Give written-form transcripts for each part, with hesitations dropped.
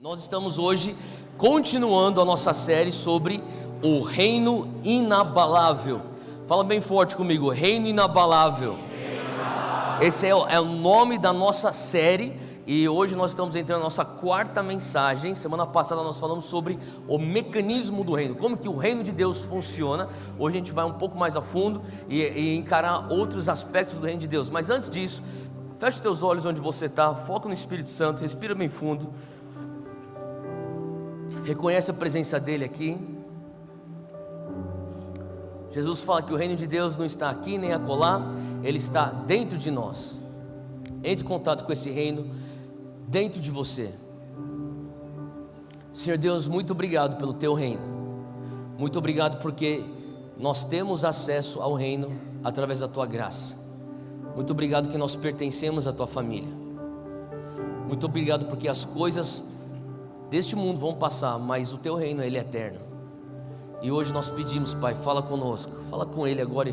Nós estamos hoje continuando a nossa série sobre o reino inabalável. Fala bem forte comigo, reino inabalável. Esse é o nome da nossa série e hoje nós estamos entrando na nossa quarta mensagem. Semana passada nós falamos sobre o mecanismo do reino, como que o reino de Deus funciona. Hoje a gente vai um pouco mais a fundo e encarar outros aspectos do reino de Deus. Mas antes disso, feche os teus olhos onde você está, foca no Espírito Santo, respira bem fundo. Reconhece a presença dele aqui. Jesus fala que o reino de Deus não está aqui nem acolá, ele está dentro de nós. Entre em contato com esse reino dentro de você. Senhor Deus, muito obrigado pelo teu reino. Muito obrigado porque nós temos acesso ao reino através da tua graça. Muito obrigado que nós pertencemos à tua família. Muito obrigado porque as coisas deste mundo vão passar, mas o teu reino ele é eterno. E hoje nós pedimos, Pai, fala conosco, fala com ele agora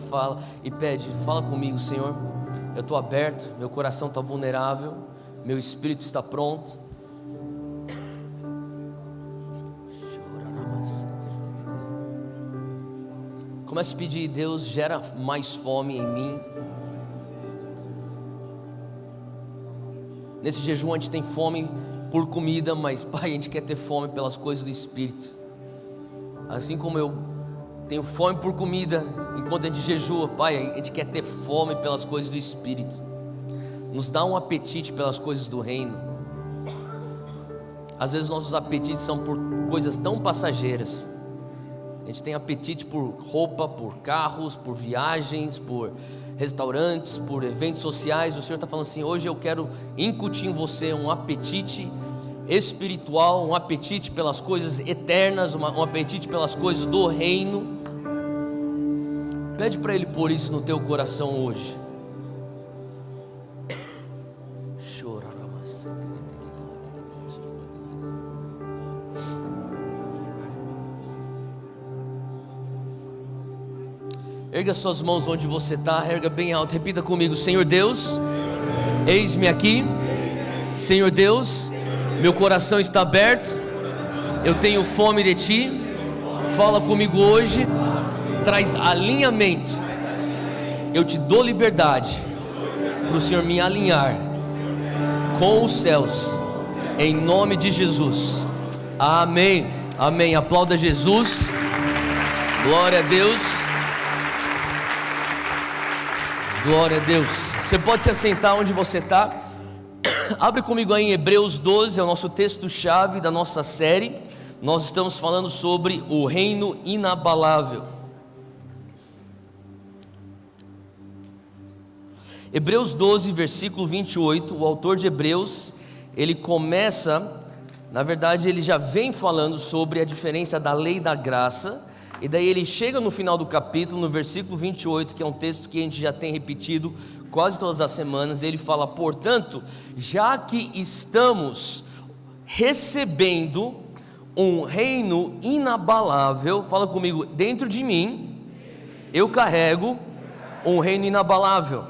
e pede, fala comigo, Senhor. Eu estou aberto, meu coração está vulnerável, meu espírito está pronto. Comece a pedir, Deus, gera mais fome em mim. Nesse jejum a gente tem fome por comida, mas Pai, a gente quer ter fome pelas coisas do Espírito. Assim como eu tenho fome por comida enquanto a gente jejua, Pai, a gente quer ter fome pelas coisas do Espírito. Nos dá um apetite pelas coisas do reino. Às vezes nossos apetites são por coisas tão passageiras. A gente tem apetite por roupa, por carros, por viagens, por restaurantes, por eventos sociais. O Senhor está falando assim: hoje eu quero incutir em você um apetite espiritual, um apetite pelas coisas eternas, um apetite pelas coisas do reino. Pede para Ele pôr isso no teu coração hoje. Erga suas mãos onde você está, erga bem alto, repita comigo: Senhor Deus, eis-me aqui. Senhor Deus, meu coração está aberto, eu tenho fome de Ti. Fala comigo hoje, traz alinhamento. Eu te dou liberdade para o Senhor me alinhar com os céus, em nome de Jesus. Amém, amém. Aplauda Jesus, glória a Deus. Glória a Deus. Você pode se assentar onde você está. Abre comigo aí em Hebreus 12, é o nosso texto-chave da nossa série. Nós estamos falando sobre o reino inabalável. Hebreus 12, versículo 28, o autor de Hebreus, ele começa, na verdade ele já vem falando sobre a diferença da lei e da graça. E daí ele chega no final do capítulo, no versículo 28, que é um texto que a gente já tem repetido quase todas as semanas. Ele fala: portanto, já que estamos recebendo um reino inabalável, fala comigo, dentro de mim, eu carrego um reino inabalável.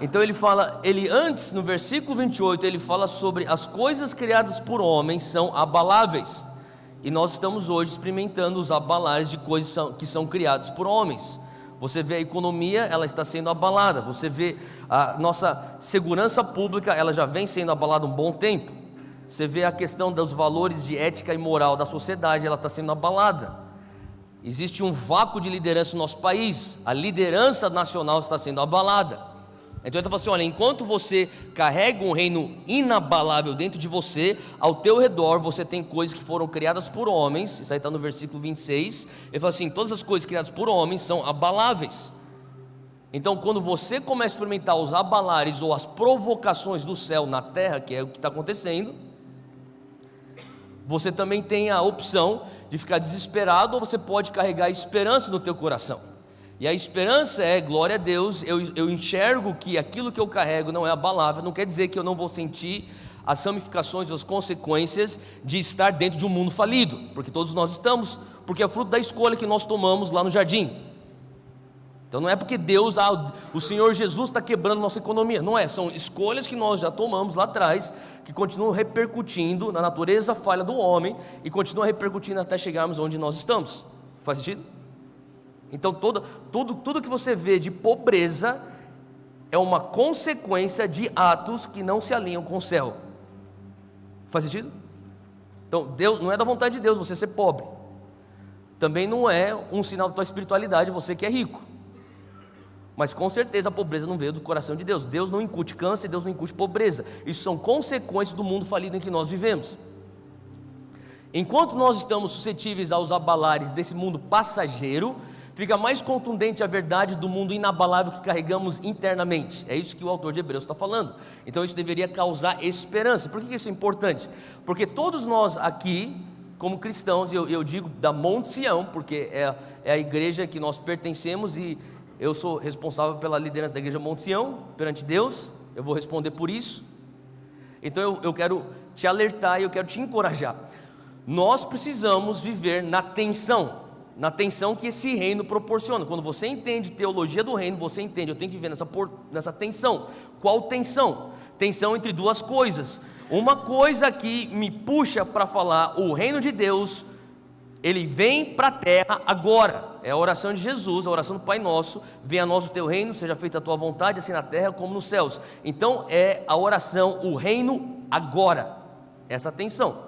Então ele fala, antes no versículo 28, ele fala sobre as coisas criadas por homens são abaláveis. E nós estamos hoje experimentando os abalares de coisas que são criadas por homens. Você vê a economia, ela está sendo abalada. Você vê a nossa segurança pública, ela já vem sendo abalada há um bom tempo. Você vê a questão dos valores de ética e moral da sociedade, ela está sendo abalada. Existe um vácuo de liderança no nosso país. A liderança nacional está sendo abalada. Então ele está falando assim: olha, enquanto você carrega um reino inabalável dentro de você, ao teu redor você tem coisas que foram criadas por homens. Isso aí está no versículo 26. Ele fala assim: todas as coisas criadas por homens são abaláveis. Então quando você começa a experimentar os abalares ou as provocações do céu na terra, que é o que está acontecendo, você também tem a opção de ficar desesperado, ou você pode carregar esperança no teu coração. E a esperança é, glória a Deus, eu enxergo que aquilo que eu carrego não é abalável. Não quer dizer que eu não vou sentir as ramificações, as consequências de estar dentro de um mundo falido, porque todos nós estamos, porque é fruto da escolha que nós tomamos lá no jardim. Então não é porque Deus, o Senhor Jesus está quebrando nossa economia, não é, são escolhas que nós já tomamos lá atrás, que continuam repercutindo na natureza falha do homem, e continuam repercutindo até chegarmos onde nós estamos. Faz sentido? Então tudo que você vê de pobreza é uma consequência de atos que não se alinham com o céu. Faz sentido? Então Deus, não é da vontade de Deus você ser pobre, também não é um sinal da tua espiritualidade você que é rico. Mas com certeza a pobreza não veio do coração de Deus. Deus não incute câncer, Deus não incute pobreza. Isso são consequências do mundo falido em que nós vivemos. Enquanto nós estamos suscetíveis aos abalares desse mundo passageiro, fica mais contundente a verdade do mundo inabalável que carregamos internamente. É isso que o autor de Hebreus está falando. Então isso deveria causar esperança. Por que isso é importante? Porque todos nós aqui, como cristãos, eu digo da Monte Sião, porque é a igreja que nós pertencemos, e eu sou responsável pela liderança da igreja Monte Sião perante Deus, eu vou responder por isso. Então eu quero te alertar e eu quero te encorajar. Nós precisamos viver na tensão que esse reino proporciona. Quando você entende teologia do reino, você entende, eu tenho que viver nessa tensão. Qual tensão? Tensão entre duas coisas. Uma coisa que me puxa para falar, o reino de Deus, ele vem para a terra agora. É a oração de Jesus, a oração do Pai Nosso: venha a nós o teu reino, seja feita a tua vontade, assim na terra como nos céus. Então é a oração, o reino agora, essa tensão.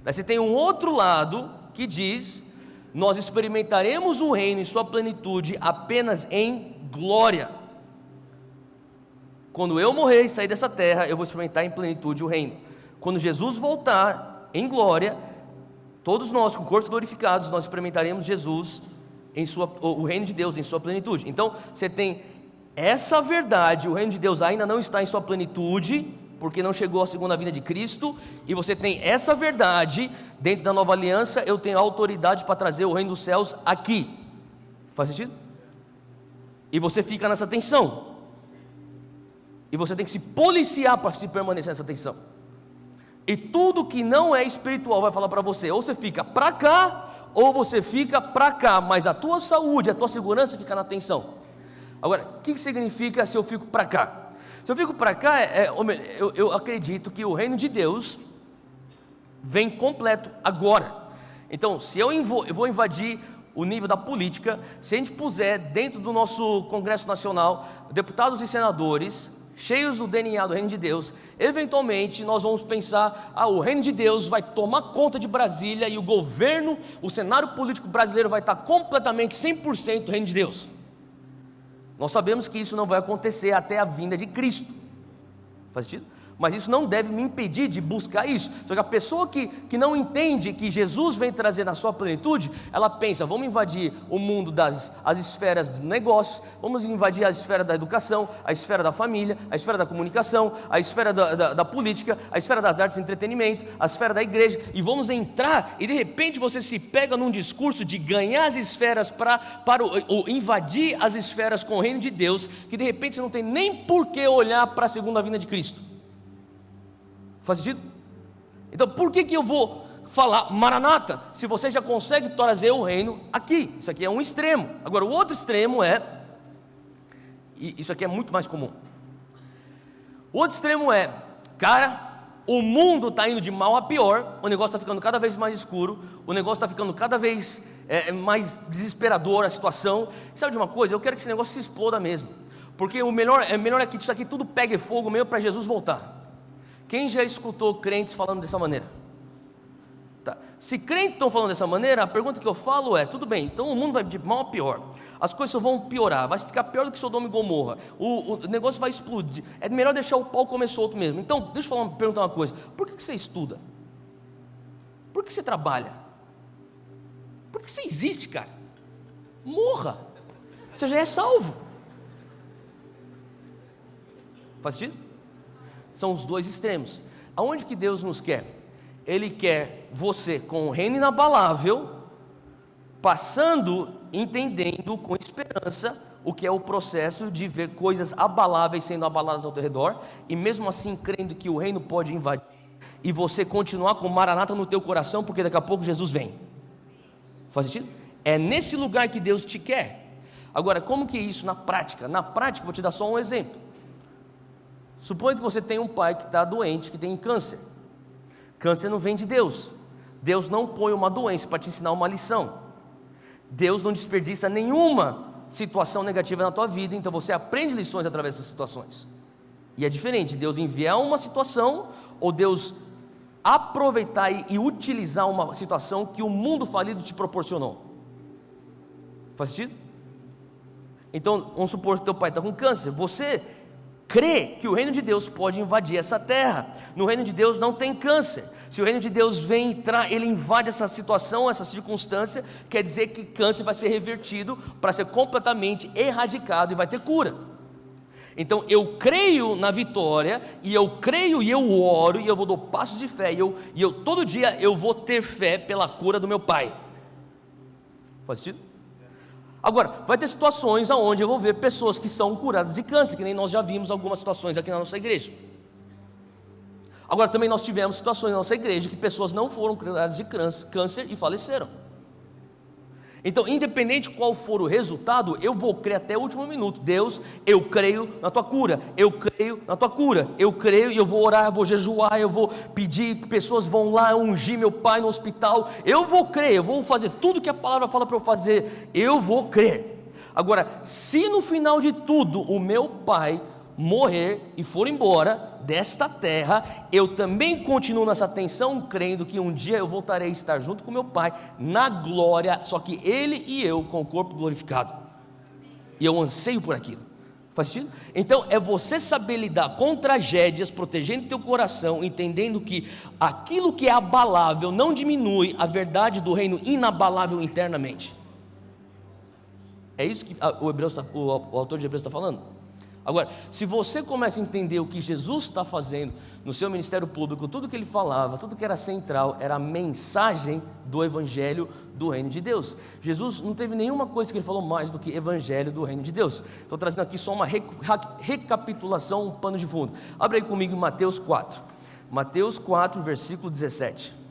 Mas você tem um outro lado que diz: nós experimentaremos o reino em sua plenitude apenas em glória. Quando eu morrer e sair dessa terra, eu vou experimentar em plenitude o reino. Quando Jesus voltar em glória, todos nós com corpos glorificados, nós experimentaremos Jesus o reino de Deus em sua plenitude. Então você tem essa verdade, o reino de Deus ainda não está em sua plenitude, porque não chegou a segunda vinda de Cristo, e você tem essa verdade, dentro da nova aliança, eu tenho autoridade para trazer o reino dos céus aqui. Faz sentido? E você fica nessa tensão, e você tem que se policiar para se permanecer nessa tensão. E tudo que não é espiritual vai falar para você: ou você fica para cá, ou você fica para cá, mas a tua saúde, a tua segurança fica na tensão. Agora, o que significa se eu fico para cá? Se eu fico para cá, eu acredito que o reino de Deus vem completo agora. Então, se eu vou invadir o nível da política, se a gente puser dentro do nosso Congresso Nacional deputados e senadores cheios do DNA do reino de Deus, eventualmente nós vamos pensar: o reino de Deus vai tomar conta de Brasília, e o governo, o cenário político brasileiro vai estar completamente 100% reino de Deus. Nós sabemos que isso não vai acontecer até a vinda de Cristo. Faz sentido? Mas isso não deve me impedir de buscar isso. Só que a pessoa que não entende que Jesus vem trazer na sua plenitude, ela pensa: vamos invadir o mundo as esferas dos negócios, vamos invadir a esfera da educação, a esfera da família, a esfera da comunicação, a esfera da política, a esfera das artes e entretenimento, a esfera da igreja, e vamos entrar, e de repente você se pega num discurso de ganhar as esferas para invadir as esferas com o reino de Deus, que de repente você não tem nem por que olhar para a segunda vinda de Cristo. Faz sentido? Então por que eu vou falar Maranata, se você já consegue trazer o reino aqui? Isso aqui é um extremo. Agora o outro extremo e isso aqui é muito mais comum. O outro extremo é: cara, o mundo está indo de mal a pior, o negócio está ficando cada vez mais escuro, o negócio está ficando cada vez mais desesperador a situação. Sabe de uma coisa? Eu quero que esse negócio se exploda mesmo, porque o melhor é que isso aqui tudo pegue fogo mesmo para Jesus voltar. Quem já escutou crentes falando dessa maneira? Tá. Se crentes estão falando dessa maneira, a pergunta que eu falo é: tudo bem, então o mundo vai de mal a pior, as coisas só vão piorar, vai ficar pior do que Sodoma e Gomorra, o negócio vai explodir, é melhor deixar o pau comer solto mesmo. Então deixa eu perguntar uma coisa: por que você estuda? Por que você trabalha? Por que você existe, cara? Morra, você já é salvo. Faz sentido? São os dois extremos. Aonde que Deus nos quer? Ele quer você com o reino inabalável, passando, entendendo com esperança o que é o processo de ver coisas abaláveis sendo abaladas ao teu redor, e mesmo assim crendo que o reino pode invadir, e você continuar com Maranata no teu coração, porque daqui a pouco Jesus vem. Faz sentido? É nesse lugar que Deus te quer. Agora, como que é isso na prática? Na prática, vou te dar só um exemplo. Suponha que você tem um pai que está doente, que tem câncer. Câncer não vem de Deus. Deus não põe uma doença para te ensinar uma lição. Deus não desperdiça nenhuma situação negativa na tua vida, então você aprende lições através dessas situações. E é diferente, Deus enviar uma situação, ou Deus aproveitar e utilizar uma situação que o mundo falido te proporcionou. Faz sentido? Então, vamos supor que teu pai está com câncer, você crê que o reino de Deus pode invadir essa terra. No reino de Deus não tem câncer. Se o reino de Deus vem, ele invade essa situação, essa circunstância, quer dizer que câncer vai ser revertido para ser completamente erradicado e vai ter cura. Então eu creio na vitória, e eu creio e eu oro, e eu vou dar passos de fé, e eu todo dia eu vou ter fé pela cura do meu pai. Faz sentido? Agora, vai ter situações onde eu vou ver pessoas que são curadas de câncer, que nem nós já vimos algumas situações aqui na nossa igreja. Agora, também nós tivemos situações na nossa igreja que pessoas não foram curadas de câncer e faleceram. Então, independente qual for o resultado, eu vou crer até o último minuto. Deus, eu creio na tua cura, eu creio na tua cura, eu creio, e eu vou orar, eu vou jejuar, eu vou pedir que pessoas vão lá ungir meu pai no hospital. Eu vou crer, eu vou fazer tudo que a palavra fala para eu fazer, eu vou crer. Agora, se no final de tudo o meu pai morrer e for embora desta terra, eu também continuo nessa tensão, crendo que um dia eu voltarei a estar junto com meu pai na glória, só que ele e eu com o corpo glorificado, e eu anseio por aquilo. Faz sentido? Então é você saber lidar com tragédias, protegendo teu coração, entendendo que aquilo que é abalável não diminui a verdade do reino inabalável internamente. É isso que o autor de Hebreus está falando. Agora, se você começa a entender o que Jesus está fazendo no seu ministério público, tudo que ele falava, tudo que era central, era a mensagem do evangelho do reino de Deus. Jesus não teve nenhuma coisa que ele falou mais do que evangelho do reino de Deus. Estou trazendo aqui só uma recapitulação, um pano de fundo. Abre aí comigo em Mateus 4. Mateus 4, versículo 17.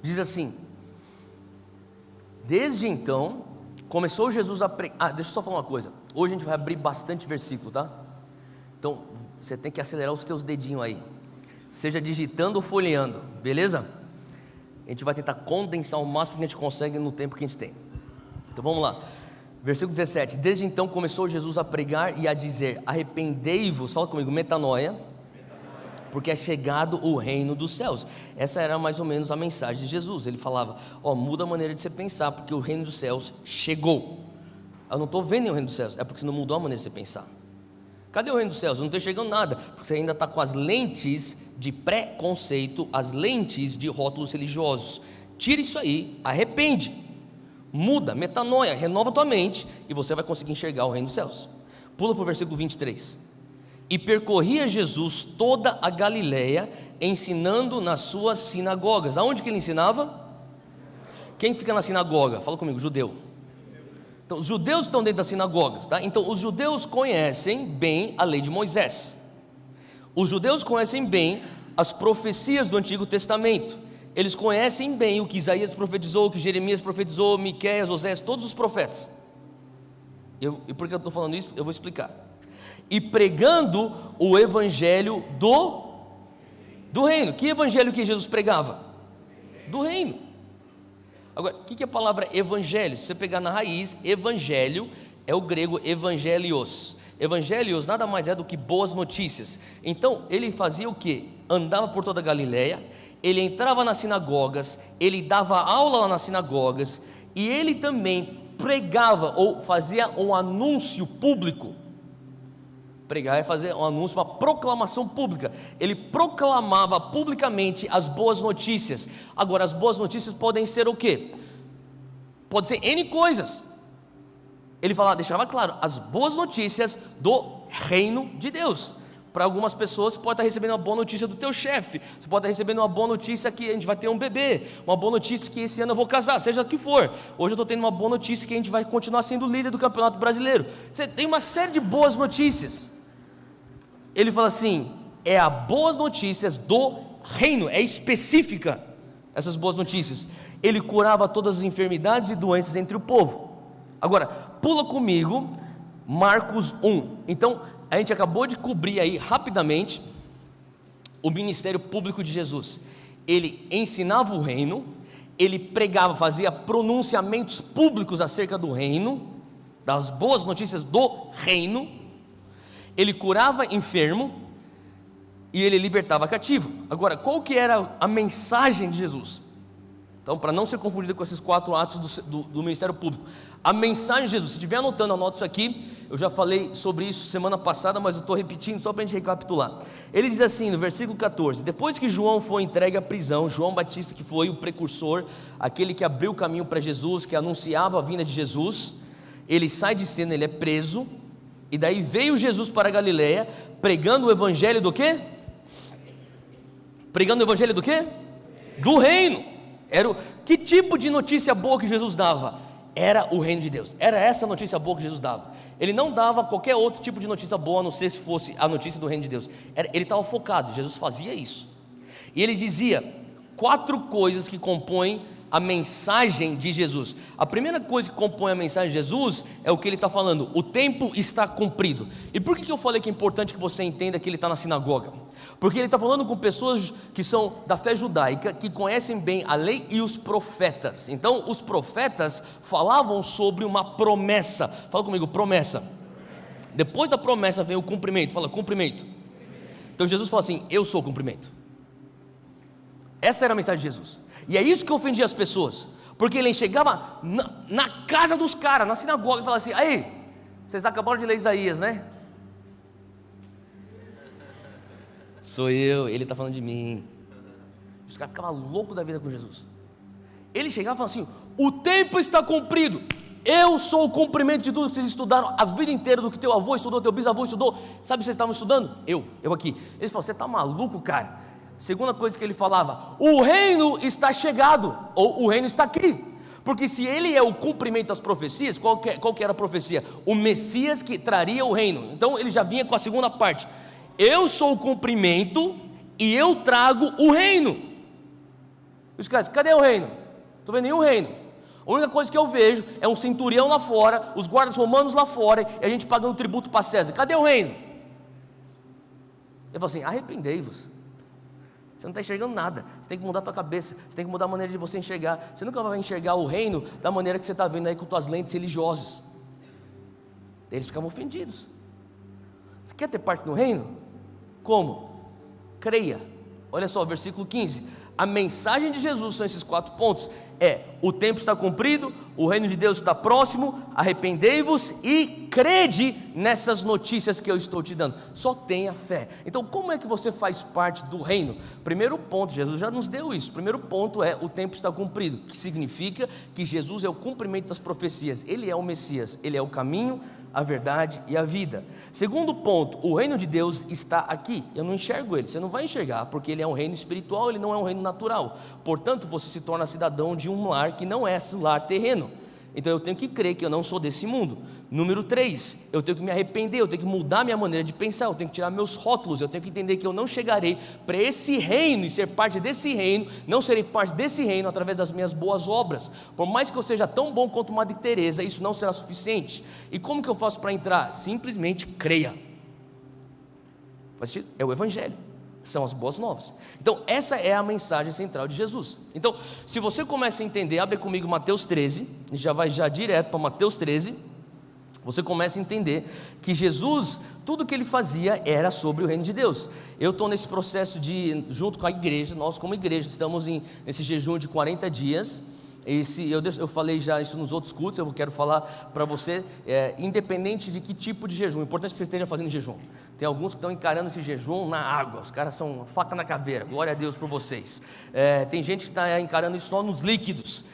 Diz assim: desde então, começou Jesus a pregar. Deixa eu só falar uma coisa. Hoje a gente vai abrir bastante versículo, tá? Então, você tem que acelerar os teus dedinhos aí. Seja digitando ou folheando, beleza? A gente vai tentar condensar o máximo que a gente consegue no tempo que a gente tem. Então vamos lá. Versículo 17. Desde então começou Jesus a pregar e a dizer: arrependei-vos, fala comigo, metanoia, porque é chegado o reino dos céus. Essa era mais ou menos a mensagem de Jesus. Ele falava: muda a maneira de você pensar, porque o reino dos céus chegou. Eu não estou vendo o reino dos céus, é porque você não mudou a maneira de você pensar. Cadê o reino dos céus? Eu não estou chegando nada, porque você ainda está com as lentes de preconceito, as lentes de rótulos religiosos. Tira isso aí, arrepende, muda, metanoia, renova tua mente, e você vai conseguir enxergar o reino dos céus. Pula para o versículo 23. E percorria Jesus toda a Galileia, ensinando nas suas sinagogas. Aonde que ele ensinava? Quem fica na sinagoga? Fala comigo, judeu. Então, os judeus estão dentro das sinagogas, tá? Então, os judeus conhecem bem a lei de Moisés. Os judeus conhecem bem as profecias do Antigo Testamento. Eles conhecem bem o que Isaías profetizou, o que Jeremias profetizou, Miqueias, Oséias, todos os profetas. E por que eu estou falando isso? Eu vou explicar. E pregando o evangelho do reino. Que evangelho que Jesus pregava? Do reino. Agora, o que é a palavra evangelho? Se você pegar na raiz, evangelho é o grego evangelios. Evangelios nada mais é do que boas notícias. Então, ele fazia o quê? Andava por toda a Galileia, ele entrava nas sinagogas, ele dava aula lá nas sinagogas, e ele também pregava ou fazia um anúncio público. Pregar é fazer um anúncio, uma proclamação pública. Ele proclamava publicamente as boas notícias. Agora, as boas notícias podem ser o quê? Pode ser N coisas. Ele falava, deixava claro, as boas notícias do reino de Deus. Para algumas pessoas, você pode estar recebendo uma boa notícia do teu chefe. Você pode estar recebendo uma boa notícia que a gente vai ter um bebê. Uma boa notícia que esse ano eu vou casar, seja o que for. Hoje eu estou tendo uma boa notícia que a gente vai continuar sendo líder do Campeonato Brasileiro. Você tem uma série de boas notícias. Ele fala assim: é a boas notícias do reino, é específica essas boas notícias. Ele curava todas as enfermidades e doenças entre o povo. Agora, pula comigo Marcos 1. Então, a gente acabou de cobrir aí rapidamente o ministério público de Jesus. Ele ensinava o reino, ele pregava, fazia pronunciamentos públicos acerca do reino, das boas notícias do reino, ele curava enfermo e ele libertava cativo. Agora, qual que era a mensagem de Jesus? Então, para não ser confundido com esses 4 atos do ministério público, a mensagem de Jesus, se estiver anotando, anota isso aqui. Eu já falei sobre isso semana passada, mas eu estou repetindo só para a gente recapitular. Ele diz assim no versículo 14: depois que João foi entregue à prisão, João Batista, que foi o precursor, aquele que abriu o caminho para Jesus, que anunciava a vinda de Jesus, ele sai de cena, ele é preso, e daí veio Jesus para a Galileia, pregando o evangelho do quê? Pregando o evangelho do quê? Do reino. Que tipo de notícia boa que Jesus dava? Era o reino de Deus, era essa notícia boa que Jesus dava. Ele não dava qualquer outro tipo de notícia boa, a não ser se fosse a notícia do reino de Deus. Ele estava focado, Jesus fazia isso. E ele dizia 4 coisas que compõem a mensagem de Jesus. A primeira coisa que compõe a mensagem de Jesus é o que ele está falando: o tempo está cumprido. E por que eu falei que é importante que você entenda que ele está na sinagoga? Porque ele está falando com pessoas que são da fé judaica, que conhecem bem a lei e os profetas. Então os profetas falavam sobre uma promessa. Fala comigo, promessa. Depois da promessa vem o cumprimento. Fala, cumprimento. Então Jesus fala assim: eu sou o cumprimento. Essa era a mensagem de Jesus. E é isso que ofendia as pessoas, porque ele chegava na casa dos caras, na sinagoga, e falava assim: aí, vocês acabaram de ler Isaías, né? Sou eu, ele está falando de mim. Os caras ficavam loucos da vida com Jesus. Ele chegava e falava assim: o tempo está cumprido, eu sou o cumprimento de tudo que vocês estudaram a vida inteira, do que teu avô estudou, teu bisavô estudou. Sabe o que vocês estavam estudando? Eu aqui. Eles falaram: você está maluco, cara? Segunda coisa que ele falava: o reino está chegado, ou o reino está aqui. Porque se ele é o cumprimento das profecias, qual que era a profecia? O Messias que traria o reino. Então ele já vinha com a segunda parte: eu sou o cumprimento e eu trago o reino. Os caras: cadê o reino? Não estou vendo nenhum reino. A única coisa que eu vejo é um centurião lá fora, os guardas romanos lá fora, e a gente pagando tributo para César. Cadê o reino? Ele falou assim: arrependei-vos. Você não está enxergando nada, você tem que mudar a tua cabeça, você tem que mudar a maneira de você enxergar. Você nunca vai enxergar o reino da maneira que você está vendo aí com tuas lentes religiosas. Eles ficavam ofendidos. Você quer ter parte no reino? Como? Creia. Olha só, versículo 15. A mensagem de Jesus são esses 4 pontos: o tempo está cumprido, o reino de Deus está próximo, arrependei-vos e crede nessas notícias que eu estou te dando. Só tenha fé. Então, como é que você faz parte do reino? Primeiro ponto, Jesus já nos deu isso. Primeiro ponto é: o tempo está cumprido, que significa que Jesus é o cumprimento das profecias. Ele é o Messias, ele é o caminho, a verdade e a vida. Segundo ponto, o reino de Deus está aqui. Eu não enxergo ele, você não vai enxergar, porque ele é um reino espiritual, ele não é um reino natural. Portanto, você se torna cidadão de um lar que não é esse lar terreno. Então eu tenho que crer que eu não sou desse mundo. Número 3, eu tenho que me arrepender, eu tenho que mudar minha maneira de pensar, eu tenho que tirar meus rótulos, eu tenho que entender que eu não chegarei para esse reino e ser parte desse reino, não serei parte desse reino através das minhas boas obras. Por mais que eu seja tão bom quanto Madre Teresa, isso não será suficiente. E como que eu faço para entrar? Simplesmente creia. Faz sentido? É o Evangelho, são as boas novas. Então essa é a mensagem central de Jesus. Então, se você começa a entender, abre comigo Mateus 13, e já vai direto para Mateus 13. Você começa a entender que Jesus, tudo que ele fazia era sobre o reino de Deus. Eu estou nesse processo junto com a igreja, nós como igreja estamos nesse jejum de 40 dias. Eu falei já isso nos outros cultos, eu quero falar para você, independente de que tipo de jejum, é importante que você esteja fazendo jejum. Tem alguns que estão encarando esse jejum na água, os caras são faca na caveira, glória a Deus por vocês. Tem gente que está encarando isso só nos líquidos.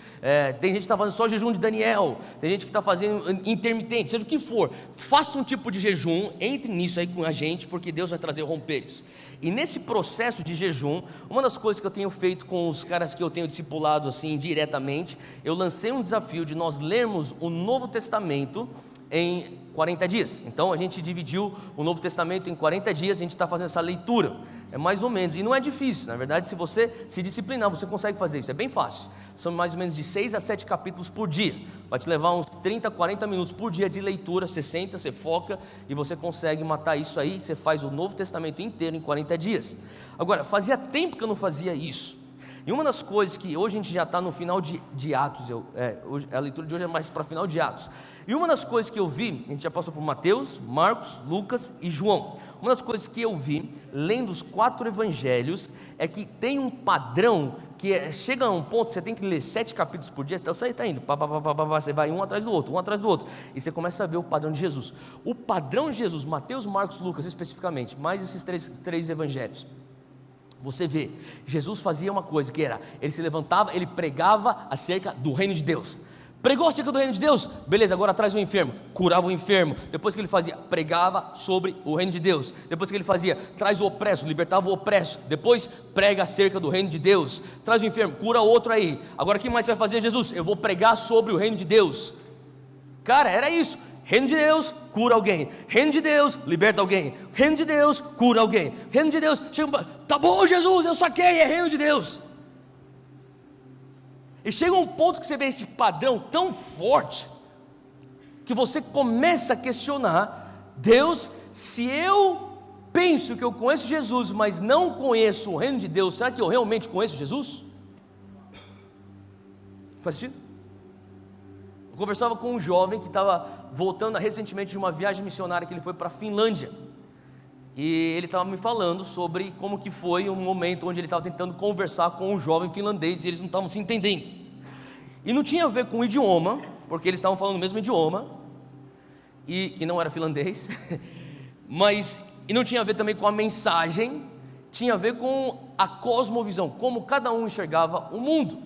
Tem gente que está fazendo só jejum de Daniel, tem gente que está fazendo intermitente, seja o que for, faça um tipo de jejum, entre nisso aí com a gente, porque Deus vai trazer romperes. E nesse processo de jejum, uma das coisas que eu tenho feito com os caras que eu tenho discipulado assim diretamente, especificamente, eu lancei um desafio de nós lermos o Novo Testamento em 40 dias. Então a gente dividiu o Novo Testamento em 40 dias, a gente está fazendo essa leitura. É mais ou menos, e não é difícil, na verdade, se você se disciplinar, você consegue fazer isso, é bem fácil. São mais ou menos de 6 a 7 capítulos por dia. Vai te levar uns 30, 40 minutos por dia de leitura. Você senta, você foca e você consegue matar isso aí. Você faz o Novo Testamento inteiro em 40 dias. Agora, fazia tempo que eu não fazia isso. E uma das coisas que hoje a gente já está no final de Atos, a leitura de hoje é mais para final de Atos. E uma das coisas que eu vi, a gente já passou por Mateus, Marcos, Lucas e João. Uma das coisas que eu vi, lendo os 4 evangelhos, é que tem um padrão que chega a um ponto, você tem que ler 7 capítulos por dia, então você está indo, você vai um atrás do outro, e você começa a ver o padrão de Jesus. O padrão de Jesus, Mateus, Marcos, Lucas especificamente, mais esses três evangelhos. Você vê, Jesus fazia uma coisa que era, ele se levantava, ele pregava acerca do reino de Deus. Pregou acerca do reino de Deus, beleza, agora traz o enfermo, curava o enfermo. Depois que ele fazia, pregava sobre o reino de Deus. Depois que ele fazia, traz o opresso, libertava o opresso. Depois prega acerca do reino de Deus, traz o enfermo, cura outro aí. Agora o que mais você vai fazer, Jesus? Eu vou pregar sobre o reino de Deus. Cara, era isso. Reino de Deus, cura alguém. Reino de Deus, liberta alguém. Reino de Deus, cura alguém. Reino de Deus, chega, tá bom, Jesus, eu saquei, é reino de Deus. E chega um ponto que você vê esse padrão tão forte, que você começa a questionar: Deus, se eu penso que eu conheço Jesus, mas não conheço o reino de Deus, será que eu realmente conheço Jesus? Faz sentido? Eu conversava com um jovem que estava voltando recentemente de uma viagem missionária que ele foi para a Finlândia, e ele estava me falando sobre como que foi um momento onde ele estava tentando conversar com um jovem finlandês e eles não estavam se entendendo, e não tinha a ver com o idioma, porque eles estavam falando o mesmo idioma, e que não era finlandês, e não tinha a ver também com a mensagem, tinha a ver com a cosmovisão, como cada um enxergava o mundo.